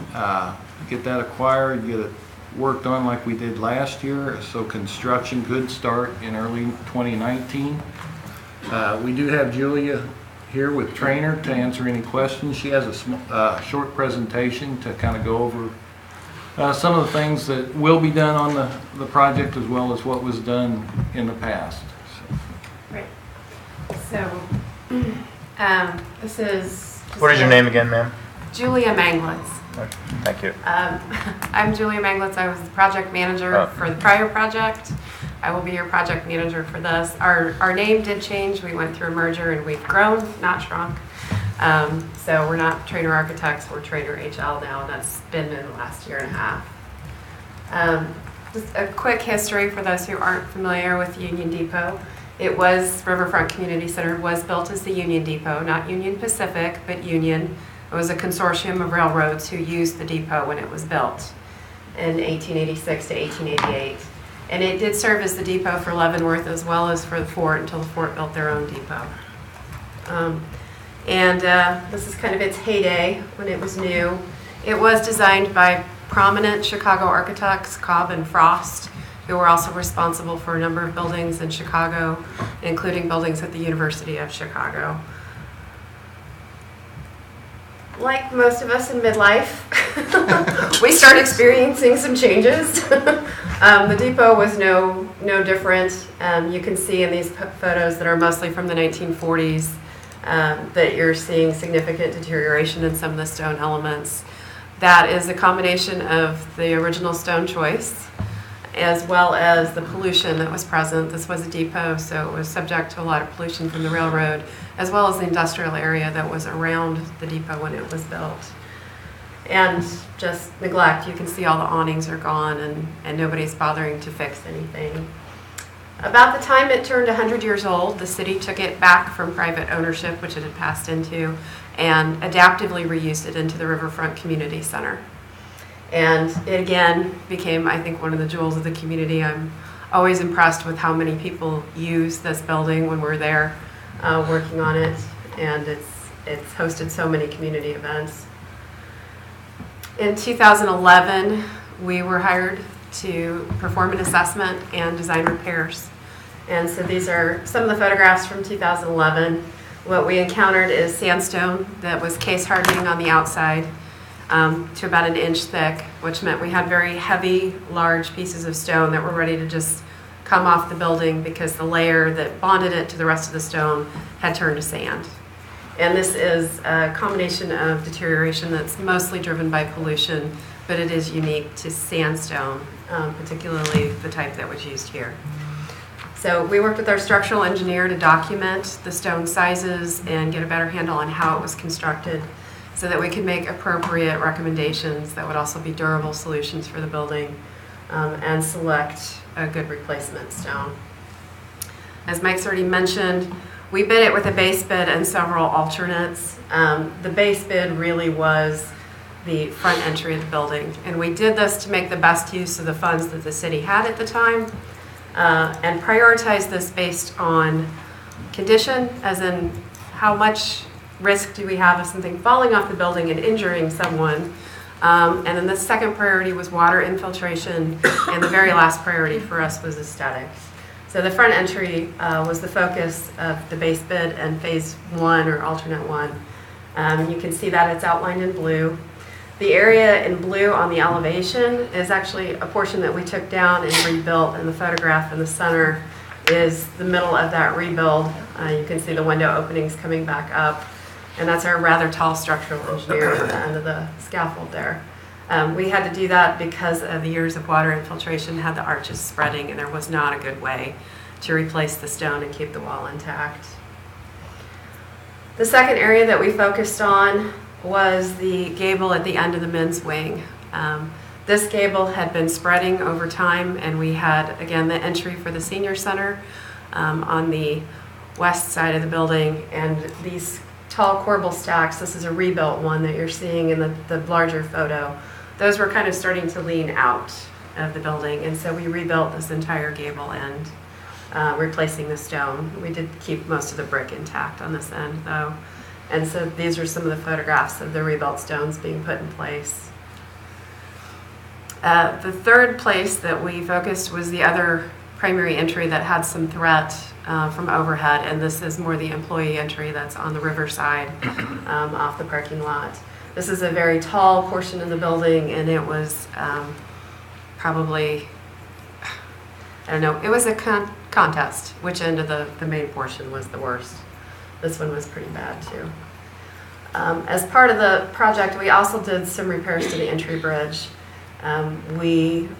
get that acquired, get it worked on like we did last year, so construction could start in early 2019. We do have Julia here with Trainer to answer any questions. She has a short presentation to kind of go over some of the things that will be done on the project as well as what was done in the past. Right. So, this is... What is your name again, ma'am? Julia Manglitz. Thank you. I'm Julia Manglitz. I was the project manager for the prior project. I will be your project manager for this. Our name did change. We went through a merger and we've grown, not shrunk. So we're not Trainer Architects, we're Trainer HL now. That's been in the last year and a half. Just a quick history for those who aren't familiar with Union Depot. It was, Riverfront Community Center was built as the Union Depot, not Union Pacific, but Union. It was a consortium of railroads who used the depot when it was built in 1886 to 1888. And it did serve as the depot for Leavenworth as well as for the fort until the fort built their own depot. This is kind of its heyday when it was new. It was designed by prominent Chicago architects, Cobb and Frost, who were also responsible for a number of buildings in Chicago, including buildings at the University of Chicago. Like most of us in midlife, we start experiencing some changes. The depot was no different. You can see in these photos that are mostly from the 1940s that you're seeing significant deterioration in some of the stone elements. That is a combination of the original stone choice as well as the pollution that was present. This was a depot, so it was subject to a lot of pollution from the railroad, as well as the industrial area that was around the depot when it was built. And just neglect. You can see all the awnings are gone and nobody's bothering to fix anything. About the time it turned 100 years old, the city took it back from private ownership, which it had passed into, and adaptively reused it into the Riverfront Community Center. And it again became, I think, one of the jewels of the community. I'm always impressed with how many people use this building when we're there working on it, and it's hosted so many community events. In 2011, we were hired to perform an assessment and design repairs. And so these are some of the photographs from 2011. What we encountered is sandstone that was case hardening on the outside to about an inch thick, which meant we had very heavy, large pieces of stone that were ready to just come off the building because the layer that bonded it to the rest of the stone had turned to sand. And this is a combination of deterioration that's mostly driven by pollution, but it is unique to sandstone, particularly the type that was used here. So we worked with our structural engineer to document the stone sizes and get a better handle on how it was constructed so that we could make appropriate recommendations that would also be durable solutions for the building and select a good replacement stone. As Mike's already mentioned, we bid it with a base bid and several alternates. The base bid really was the front entry of the building, and we did this to make the best use of the funds that the city had at the time and prioritize this based on condition, as in how much risk do we have of something falling off the building and injuring someone. And then the second priority was water infiltration, and the very last priority for us was aesthetics. So the front entry was the focus of the base bid and phase one or alternate one. You can see that it's outlined in blue. The area in blue on the elevation is actually a portion that we took down and rebuilt, and the photograph in the center is the middle of that rebuild. You can see the window openings coming back up, and that's our rather tall structural engineer at the end of the scaffold there. We had to do that because of the years of water infiltration had the arches spreading, and there was not a good way to replace the stone and keep the wall intact. The second area that we focused on was the gable at the end of the men's wing. This gable had been spreading over time, and we had, again, the entry for the senior center on the west side of the building, and these tall corbel stacks, this is a rebuilt one that you're seeing in the larger photo, those were kind of starting to lean out of the building, and so we rebuilt this entire gable end, replacing the stone. We did keep most of the brick intact on this end, though. And so these are some of the photographs of the rebuilt stones being put in place. The third place that we focused was the other primary entry that had some threat from overhead, and this is more the employee entry that's on the riverside off the parking lot. This is a very tall portion of the building, and it was probably, I don't know, it was a contest. Which end of the main portion was the worst? This one was pretty bad too. As part of the project, we also did some repairs to the entry bridge. We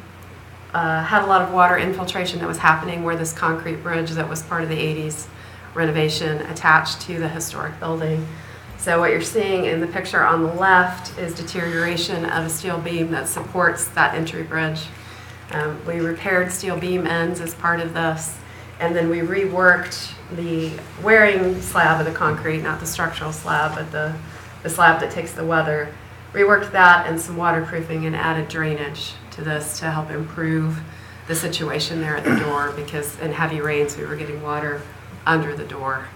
had a lot of water infiltration that was happening where this concrete bridge that was part of the 80s renovation attached to the historic building. So what you're seeing in the picture on the left is deterioration of a steel beam that supports that entry bridge. We repaired steel beam ends as part of this, and then we reworked the wearing slab of the concrete, not the structural slab, but the slab that takes the weather. Reworked that and some waterproofing and added drainage to this to help improve the situation there at the door, because in heavy rains we were getting water under the door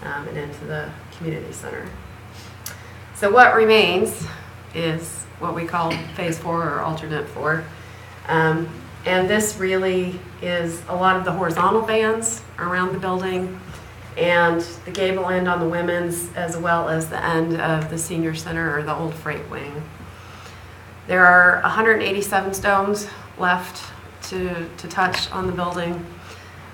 and into the community center. So what remains is what we call phase 4 or alternate 4. And this really is a lot of the horizontal bands around the building and the gable end on the women's, as well as the end of the senior center or the old freight wing. There are 187 stones left to touch on the building.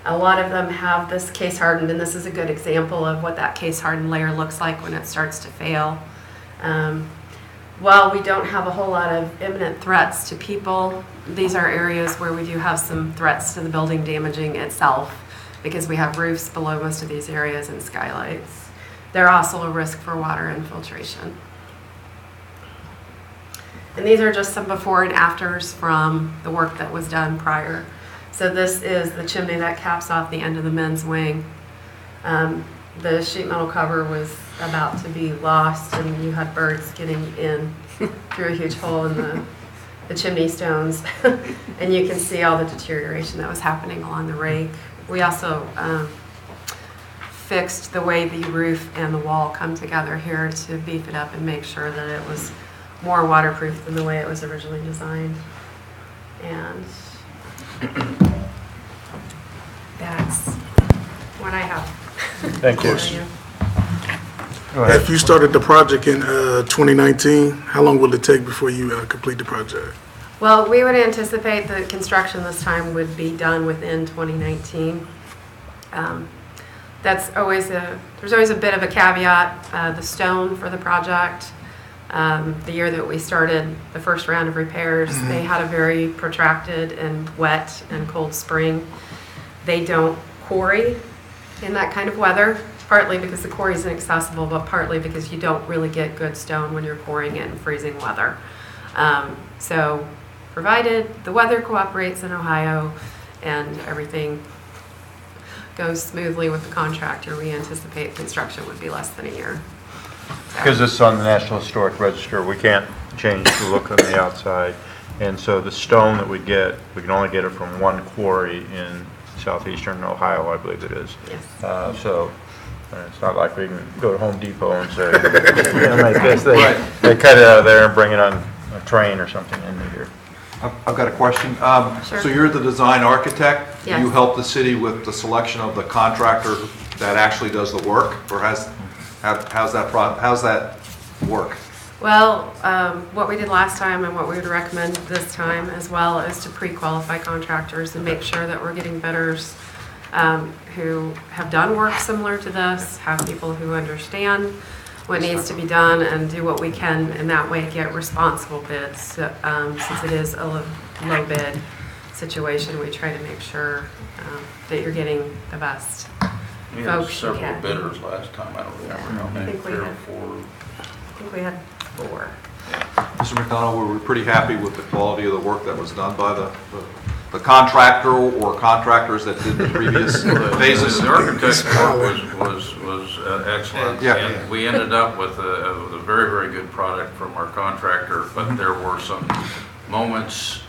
A lot of them have this case hardened, and this is a good example of what that case hardened layer looks like when it starts to fail. While we don't have a whole lot of imminent threats to people, these are areas where we do have some threats to the building damaging itself, because we have roofs below most of these areas and skylights. They're also a risk for water infiltration. And these are just some before and afters from the work that was done prior. So this is the chimney that caps off the end of the men's wing. The sheet metal cover was about to be lost, and you had birds getting in through a huge hole in the chimney stones. And you can see all the deterioration that was happening along the rake. We also fixed the way the roof and the wall come together here to beef it up and make sure that it was more waterproof than the way it was originally designed. And that's what I have. Thank you. If you started the project in 2019, how long will it take before you complete the project? Well, we would anticipate that construction this time would be done within 2019. That's always there's always a bit of a caveat. The stone for the project, the year that we started the first round of repairs, they had a very protracted and wet and cold spring. They don't quarry in that kind of weather, partly because the quarry is inaccessible, but partly because you don't really get good stone when you're quarrying it in freezing weather. So provided the weather cooperates in Ohio and everything goes smoothly with the contractor, we anticipate construction would be less than a year. Because this is on the National Historic Register, we can't change the look on the outside. And so the stone that we get, we can only get it from one quarry in southeastern Ohio, I believe it is. Yes. So it's not like we can go to Home Depot and say, we're going to make this. They cut it out of there and bring it on a train or something into here. I've got a question. Sure. So you're the design architect? Yes. You help the city with the selection of the contractor that actually does the work, or how's that work? Well, what we did last time and what we would recommend this time as well is to pre-qualify contractors and make sure that we're getting bidders who have done work similar to this, have people who understand what needs to be done, and do what we can in that way get responsible bids. Since it is a low bid situation, we try to make sure that you're getting the best We had folks you several can. bidders last time, I don't remember how I many, think we 3 or had- 4. I think we had 4. Mr. McDonald, we were pretty happy with the quality of the work that was done by the contractor or contractors that did the previous phases. The architect's work was excellent. Yeah. And we ended up with a very, very good product from our contractor, but there were some moments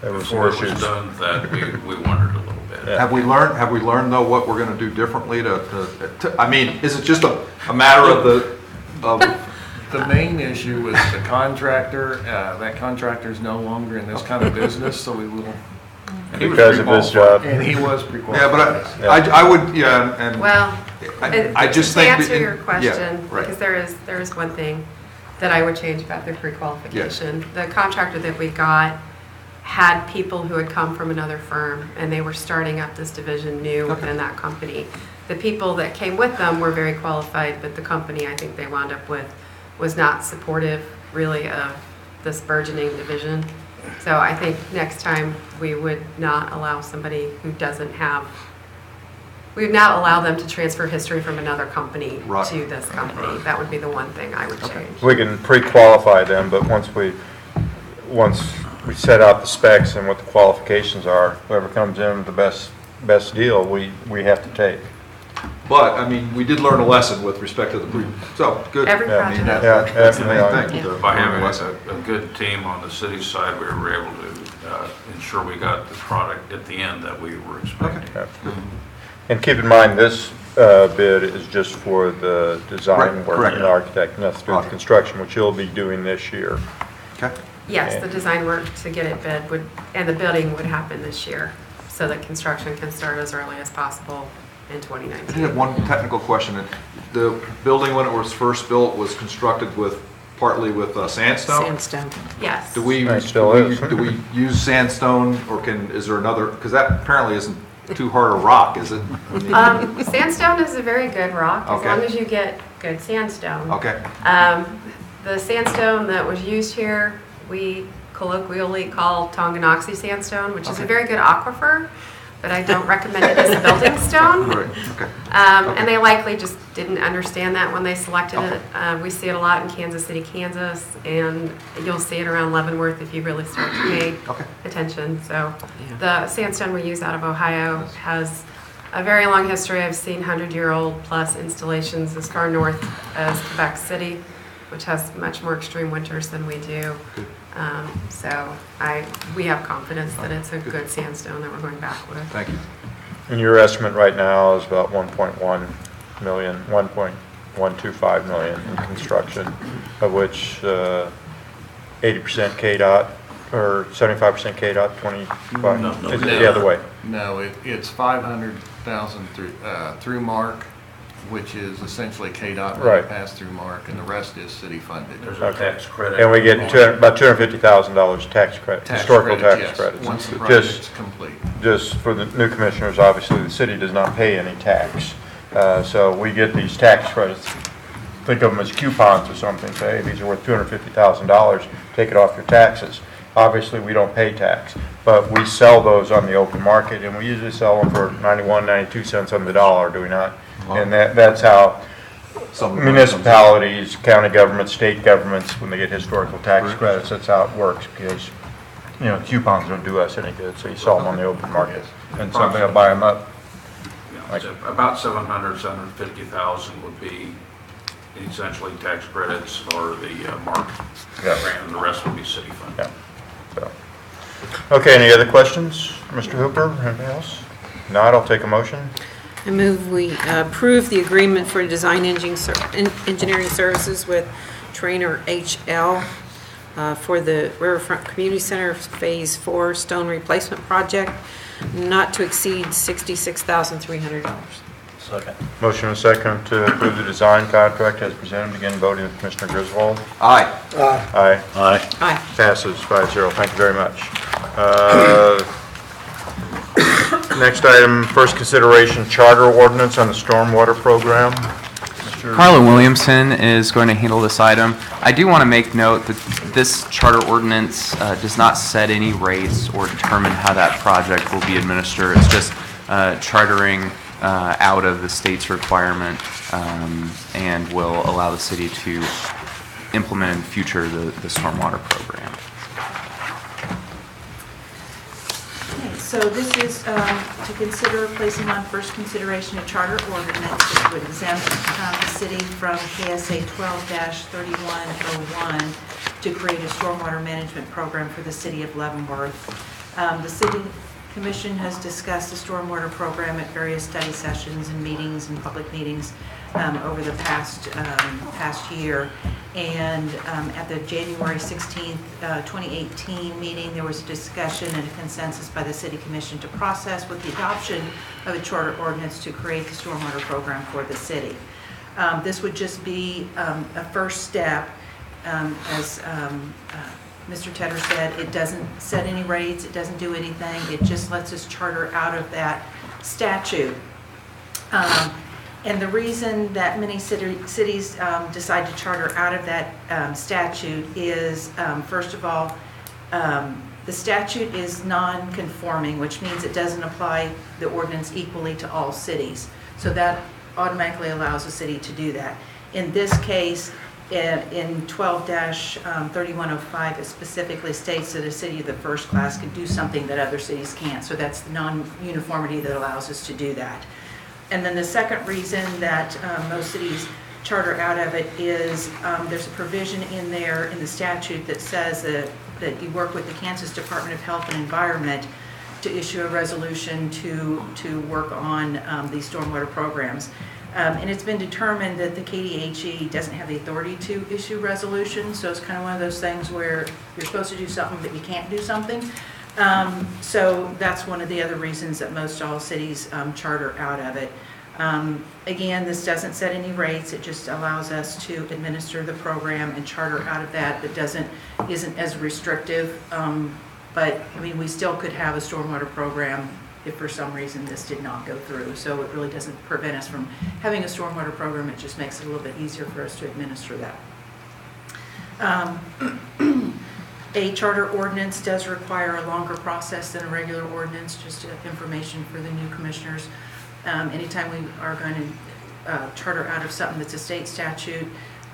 before it was done that we wondered a little bit. Have we learned though what we're going to do differently I mean, is it just a matter of The main issue was the contractor. That contractor's no longer in this kind of business, so we will. Because of his job. And he was pre-qualified. Yeah, but I would, and. Well, I just think. to answer your question, Yeah, right. because there is one thing that I would change about the pre-qualification. The contractor that we got had people who had come from another firm, and they were starting up this division new within that company. The people that came with them were very qualified, but the company I think they wound up with was not supportive really of this burgeoning division. So I think next time we would not allow somebody who doesn't have, we would not allow them to transfer history from another company Right. to this company. That would be the one thing I would change. We can pre-qualify them, but once we set out the specs and what the qualifications are, whoever comes in with the best deal, we have to take. But, I mean, we did learn a lesson with respect to so, good. Every I mean, project. that's the main thing. Yeah. By having a good team on the city side, we were able to ensure we got the product at the end that we were expecting. And keep in mind, this bid is just for the design Right, work correct. and the architect, nothing to do with construction, which you'll be doing this year. Okay. Yes, the design work to get it bid and the building would happen this year, so that construction can start as early as possible in 2019. I have one technical question. The building, when it was first built, was constructed partly with sandstone? Sandstone, yes. Do we use sandstone, or is there another, because that apparently isn't too hard a rock, is it? Sandstone is a very good rock, as Okay. long as you get good sandstone. Okay. The sandstone that was used here, we colloquially call Tonganoxie sandstone, which is a very good aquifer, but I don't recommend it as a building stone. Right, okay. And they likely just didn't understand that when they selected it. We see it a lot in Kansas City, Kansas, and you'll see it around Leavenworth if you really start to pay attention. So the sandstone we use out of Ohio has a very long history. I've seen 100-year-old plus installations as far north as Quebec City, which has much more extreme winters than we do. So we have confidence that it's a good sandstone that we're going back with. Thank you. And your estimate right now is about 1.1 million, 1.125 million in construction, of which 80% KDOT, or 75% KDOT, 25? No. Is it the other way? No, it's 500,000 through Mark, which is essentially KDOT Right. pass-through Mark, and the rest is city funded. There's a tax credit. And we get about $250,000 tax credit, historical tax yes, credits. once the Just- project's complete. Just for the new commissioners, obviously, the city does not pay any tax. So we get these tax credits, think of them as coupons or something, say, hey, these are worth $250,000, take it off your taxes. Obviously, we don't pay tax, but we sell those on the open market, and we usually sell them for 91, 92 cents on the dollar, do we not? And that's how municipalities, county governments, state governments, when they get historical tax credits, that's how it works, because, coupons don't do us any good, so you sell them on the open market, and somebody will buy them up. Yeah, so about 750,000 would be essentially tax credits or the mark grant, and the rest would be city funded. So. Okay, any other questions? Mr. Hooper, anything else? Not, I'll take a motion. I move we approve the agreement for design engineering services with Trainer HL for the Riverfront Community Center Phase 4 stone replacement project, not to exceed $66,300. Second. Motion and second to approve the design contract as presented. Begin voting with Commissioner Griswold. Aye. Aye. Aye. Aye. Passes 5-0. Thank you very much. Next item, first consideration charter ordinance on the stormwater program. Carla Williamson is going to handle this item. I do want to make note that this charter ordinance does not set any rates or determine how that project will be administered. It's just chartering out of the state's requirement and will allow the city to implement in the future the stormwater program. Okay, so this is to consider placing on first consideration a charter ordinance that would exempt the city from KSA 12-3101 to create a stormwater management program for the city of Leavenworth. The city commission has discussed the stormwater program at various study sessions and meetings and public meetings over the past year. And at the January 16th, 2018 meeting, there was a discussion and a consensus by the City Commission to process with the adoption of a charter ordinance to create the stormwater program for the city. This would just be a first step. As Mr. Tedder said, it doesn't set any rates, it doesn't do anything, it just lets us charter out of that statute. And the reason that many cities decide to charter out of that statute is, first of all, the statute is non-conforming, which means it doesn't apply the ordinance equally to all cities. So that automatically allows a city to do that. In this case, in 12-3105, it specifically states that a city of the first class can do something that other cities can't. So that's the non-uniformity that allows us to do that. And then the second reason that most cities charter out of it is there's a provision in there in the statute that says that you work with the Kansas Department of Health and Environment to issue a resolution to work on these stormwater programs. And it's been determined that the KDHE doesn't have the authority to issue resolutions, so it's kind of one of those things where you're supposed to do something but you can't do something. So that's one of the other reasons that most all cities charter out of it. Again, this doesn't set any rates, it just allows us to administer the program and charter out of that, but isn't as restrictive. But I mean, we still could have a stormwater program if for some reason this did not go through. So it really doesn't prevent us from having a stormwater program, it just makes it a little bit easier for us to administer that. A charter ordinance does require a longer process than a regular ordinance, just information for the new commissioners. Anytime we are going to charter out of something that's a state statute,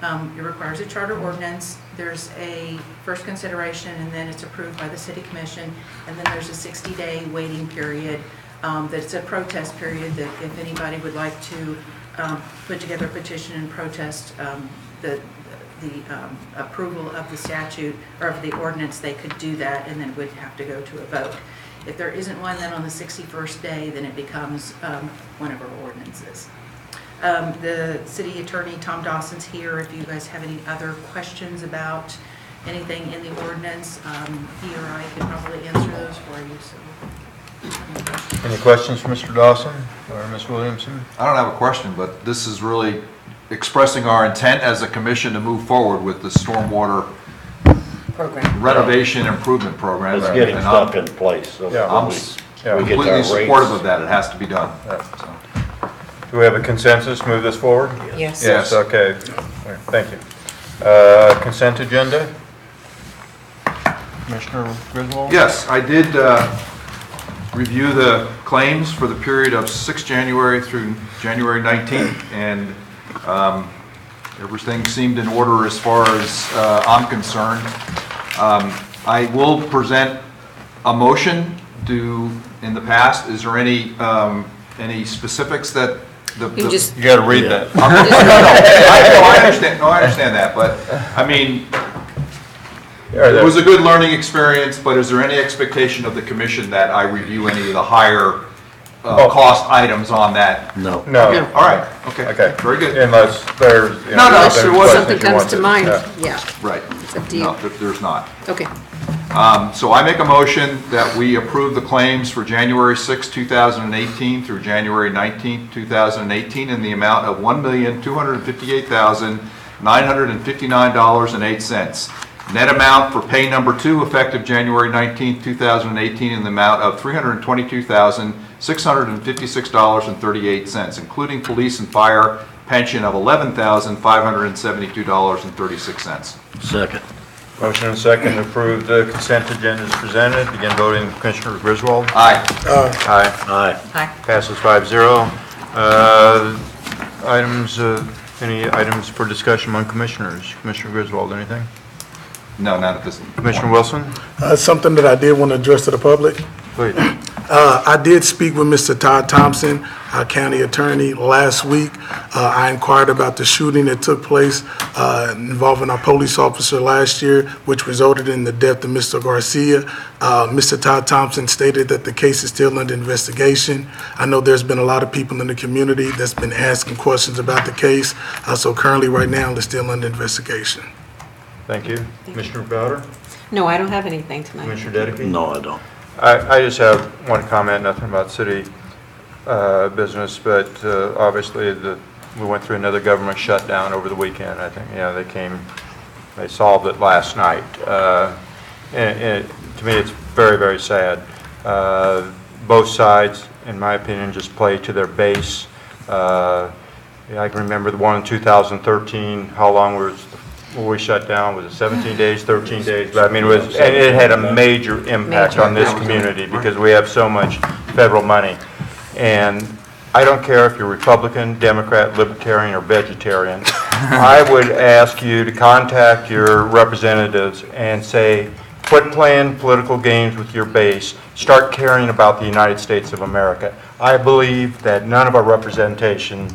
it requires a charter ordinance. There's a first consideration, and then it's approved by the city commission, and then there's a 60-day waiting period. That's a protest period that if anybody would like to put together a petition and protest the approval of the statute or of the ordinance, they could do that, and then it would have to go to a vote. If there isn't one, then on the 61st day, then it becomes one of our ordinances. The city attorney, Tom Dawson's here. If you guys have any other questions about anything in the ordinance, he or I can probably answer those for you. So. Any questions for Mr. Dawson or Ms. Williamson? I don't have a question, but this is really expressing our intent as a commission to move forward with the stormwater Program. renovation improvement program. It's getting And stuff in place. So I'm we get completely our supportive rates. of that. It has to be done. So. Do we have a consensus to move this forward? Yes. Yes. Okay. Thank you. Consent agenda? Commissioner Griswold? Yes, I did review the claims for the period of 6 January through January 19th, and everything seemed in order as far as I'm concerned. I will present a motion in the past. Is there any specifics that You got to read that. No, I understand that, but I mean, it was a good learning experience, but is there any expectation of the commission that I review any of the higher cost items on that? No. No. All right, okay, very good. Unless there's, No, there was something comes to mind, yeah. Right. It's a deal. No, there's not. Okay. So I make a motion that we approve the claims for January 6, 2018 through January 19, 2018 in the amount of $1,258,959.08. Net amount for pay number 2 effective January 19, 2018 in the amount of $322,656.38, including police and fire pension of $11,572.36. Second. Motion and second to approve the consent agenda as presented. Begin voting. Commissioner Griswold? Aye. Aye. Aye. Passes 5-0. Items, any items for discussion among commissioners? Commissioner Griswold, anything? No, not at this. Commissioner Wilson? Something that I did want to address to the public. Please. I did speak with Mr. Todd Thompson, our county attorney, last week. I inquired about the shooting that took place involving our police officer last year, which resulted in the death of Mr. Garcia. Mr. Todd Thompson stated that the case is still under investigation. I know there's been a lot of people in the community that's been asking questions about the case. So currently, right now, it's still under investigation. Thank you. Commissioner Bowder? No, I don't have anything tonight. Commissioner Dedeky? No, I don't. I just have one comment, nothing about city business, but obviously we went through another government shutdown over the weekend. I think, they solved it last night. And to me, it's very, very sad. Both sides, in my opinion, just play to their base. I can remember the one in 2013, how long were we shut down? Was it 17 days, 13 days? But I mean, it had a major impact on this community because we have so much federal money. And I don't care if you're Republican, Democrat, Libertarian, or Vegetarian. I would ask you to contact your representatives and say, quit playing political games with your base. Start caring about the United States of America. I believe that none of our representation,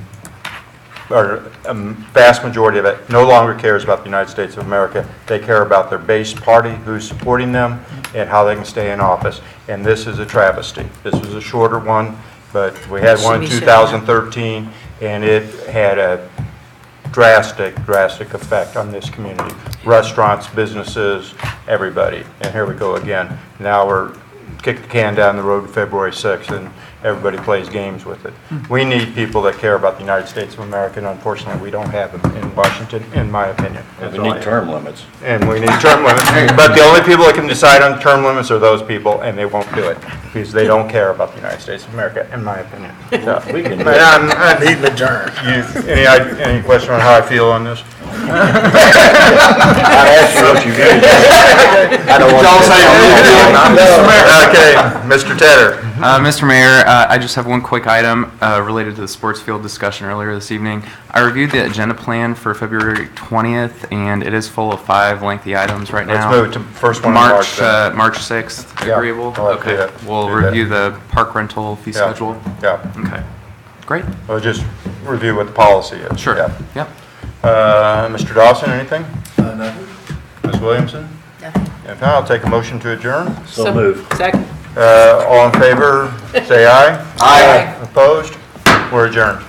or a vast majority of it, no longer cares about the United States of America. They care about their base party, who's supporting them, and how they can stay in office. And this is a travesty. This was a shorter one, but we had one in 2013, and it had a drastic effect on this community. Restaurants, businesses, everybody. And here we go again. Now we're kicking the can down the road to February 6th, and everybody plays games with it. We need people that care about the United States of America, and unfortunately, we don't have them in Washington, in my opinion. We need term limits. And we need term limits. But the only people that can decide on term limits are those people, and they won't do it because they don't care about the United States of America, in my opinion. So, We can. I need an adjourn. Any question on how I feel on this? I'd ask you what you did. I don't want to. Okay, Mr. Tedder. Mr. Mayor, I just have one quick item related to the sports field discussion earlier this evening. I reviewed the agenda plan for February 20th, and it is full of 5 lengthy items right now. Let's move to first one in March. March 6th, Yeah, agreeable? I'll have to do Okay, that. we'll Do review the park rental fee Yeah. schedule. Yeah. Okay, great. We'll just review what the policy is. Sure, Yeah. yep. Mr. Dawson, anything? Nothing. Ms. Williamson? Nothing. If not, I'll take a motion to adjourn. So move. Second. All in favor, say aye. Aye. Opposed? We're adjourned.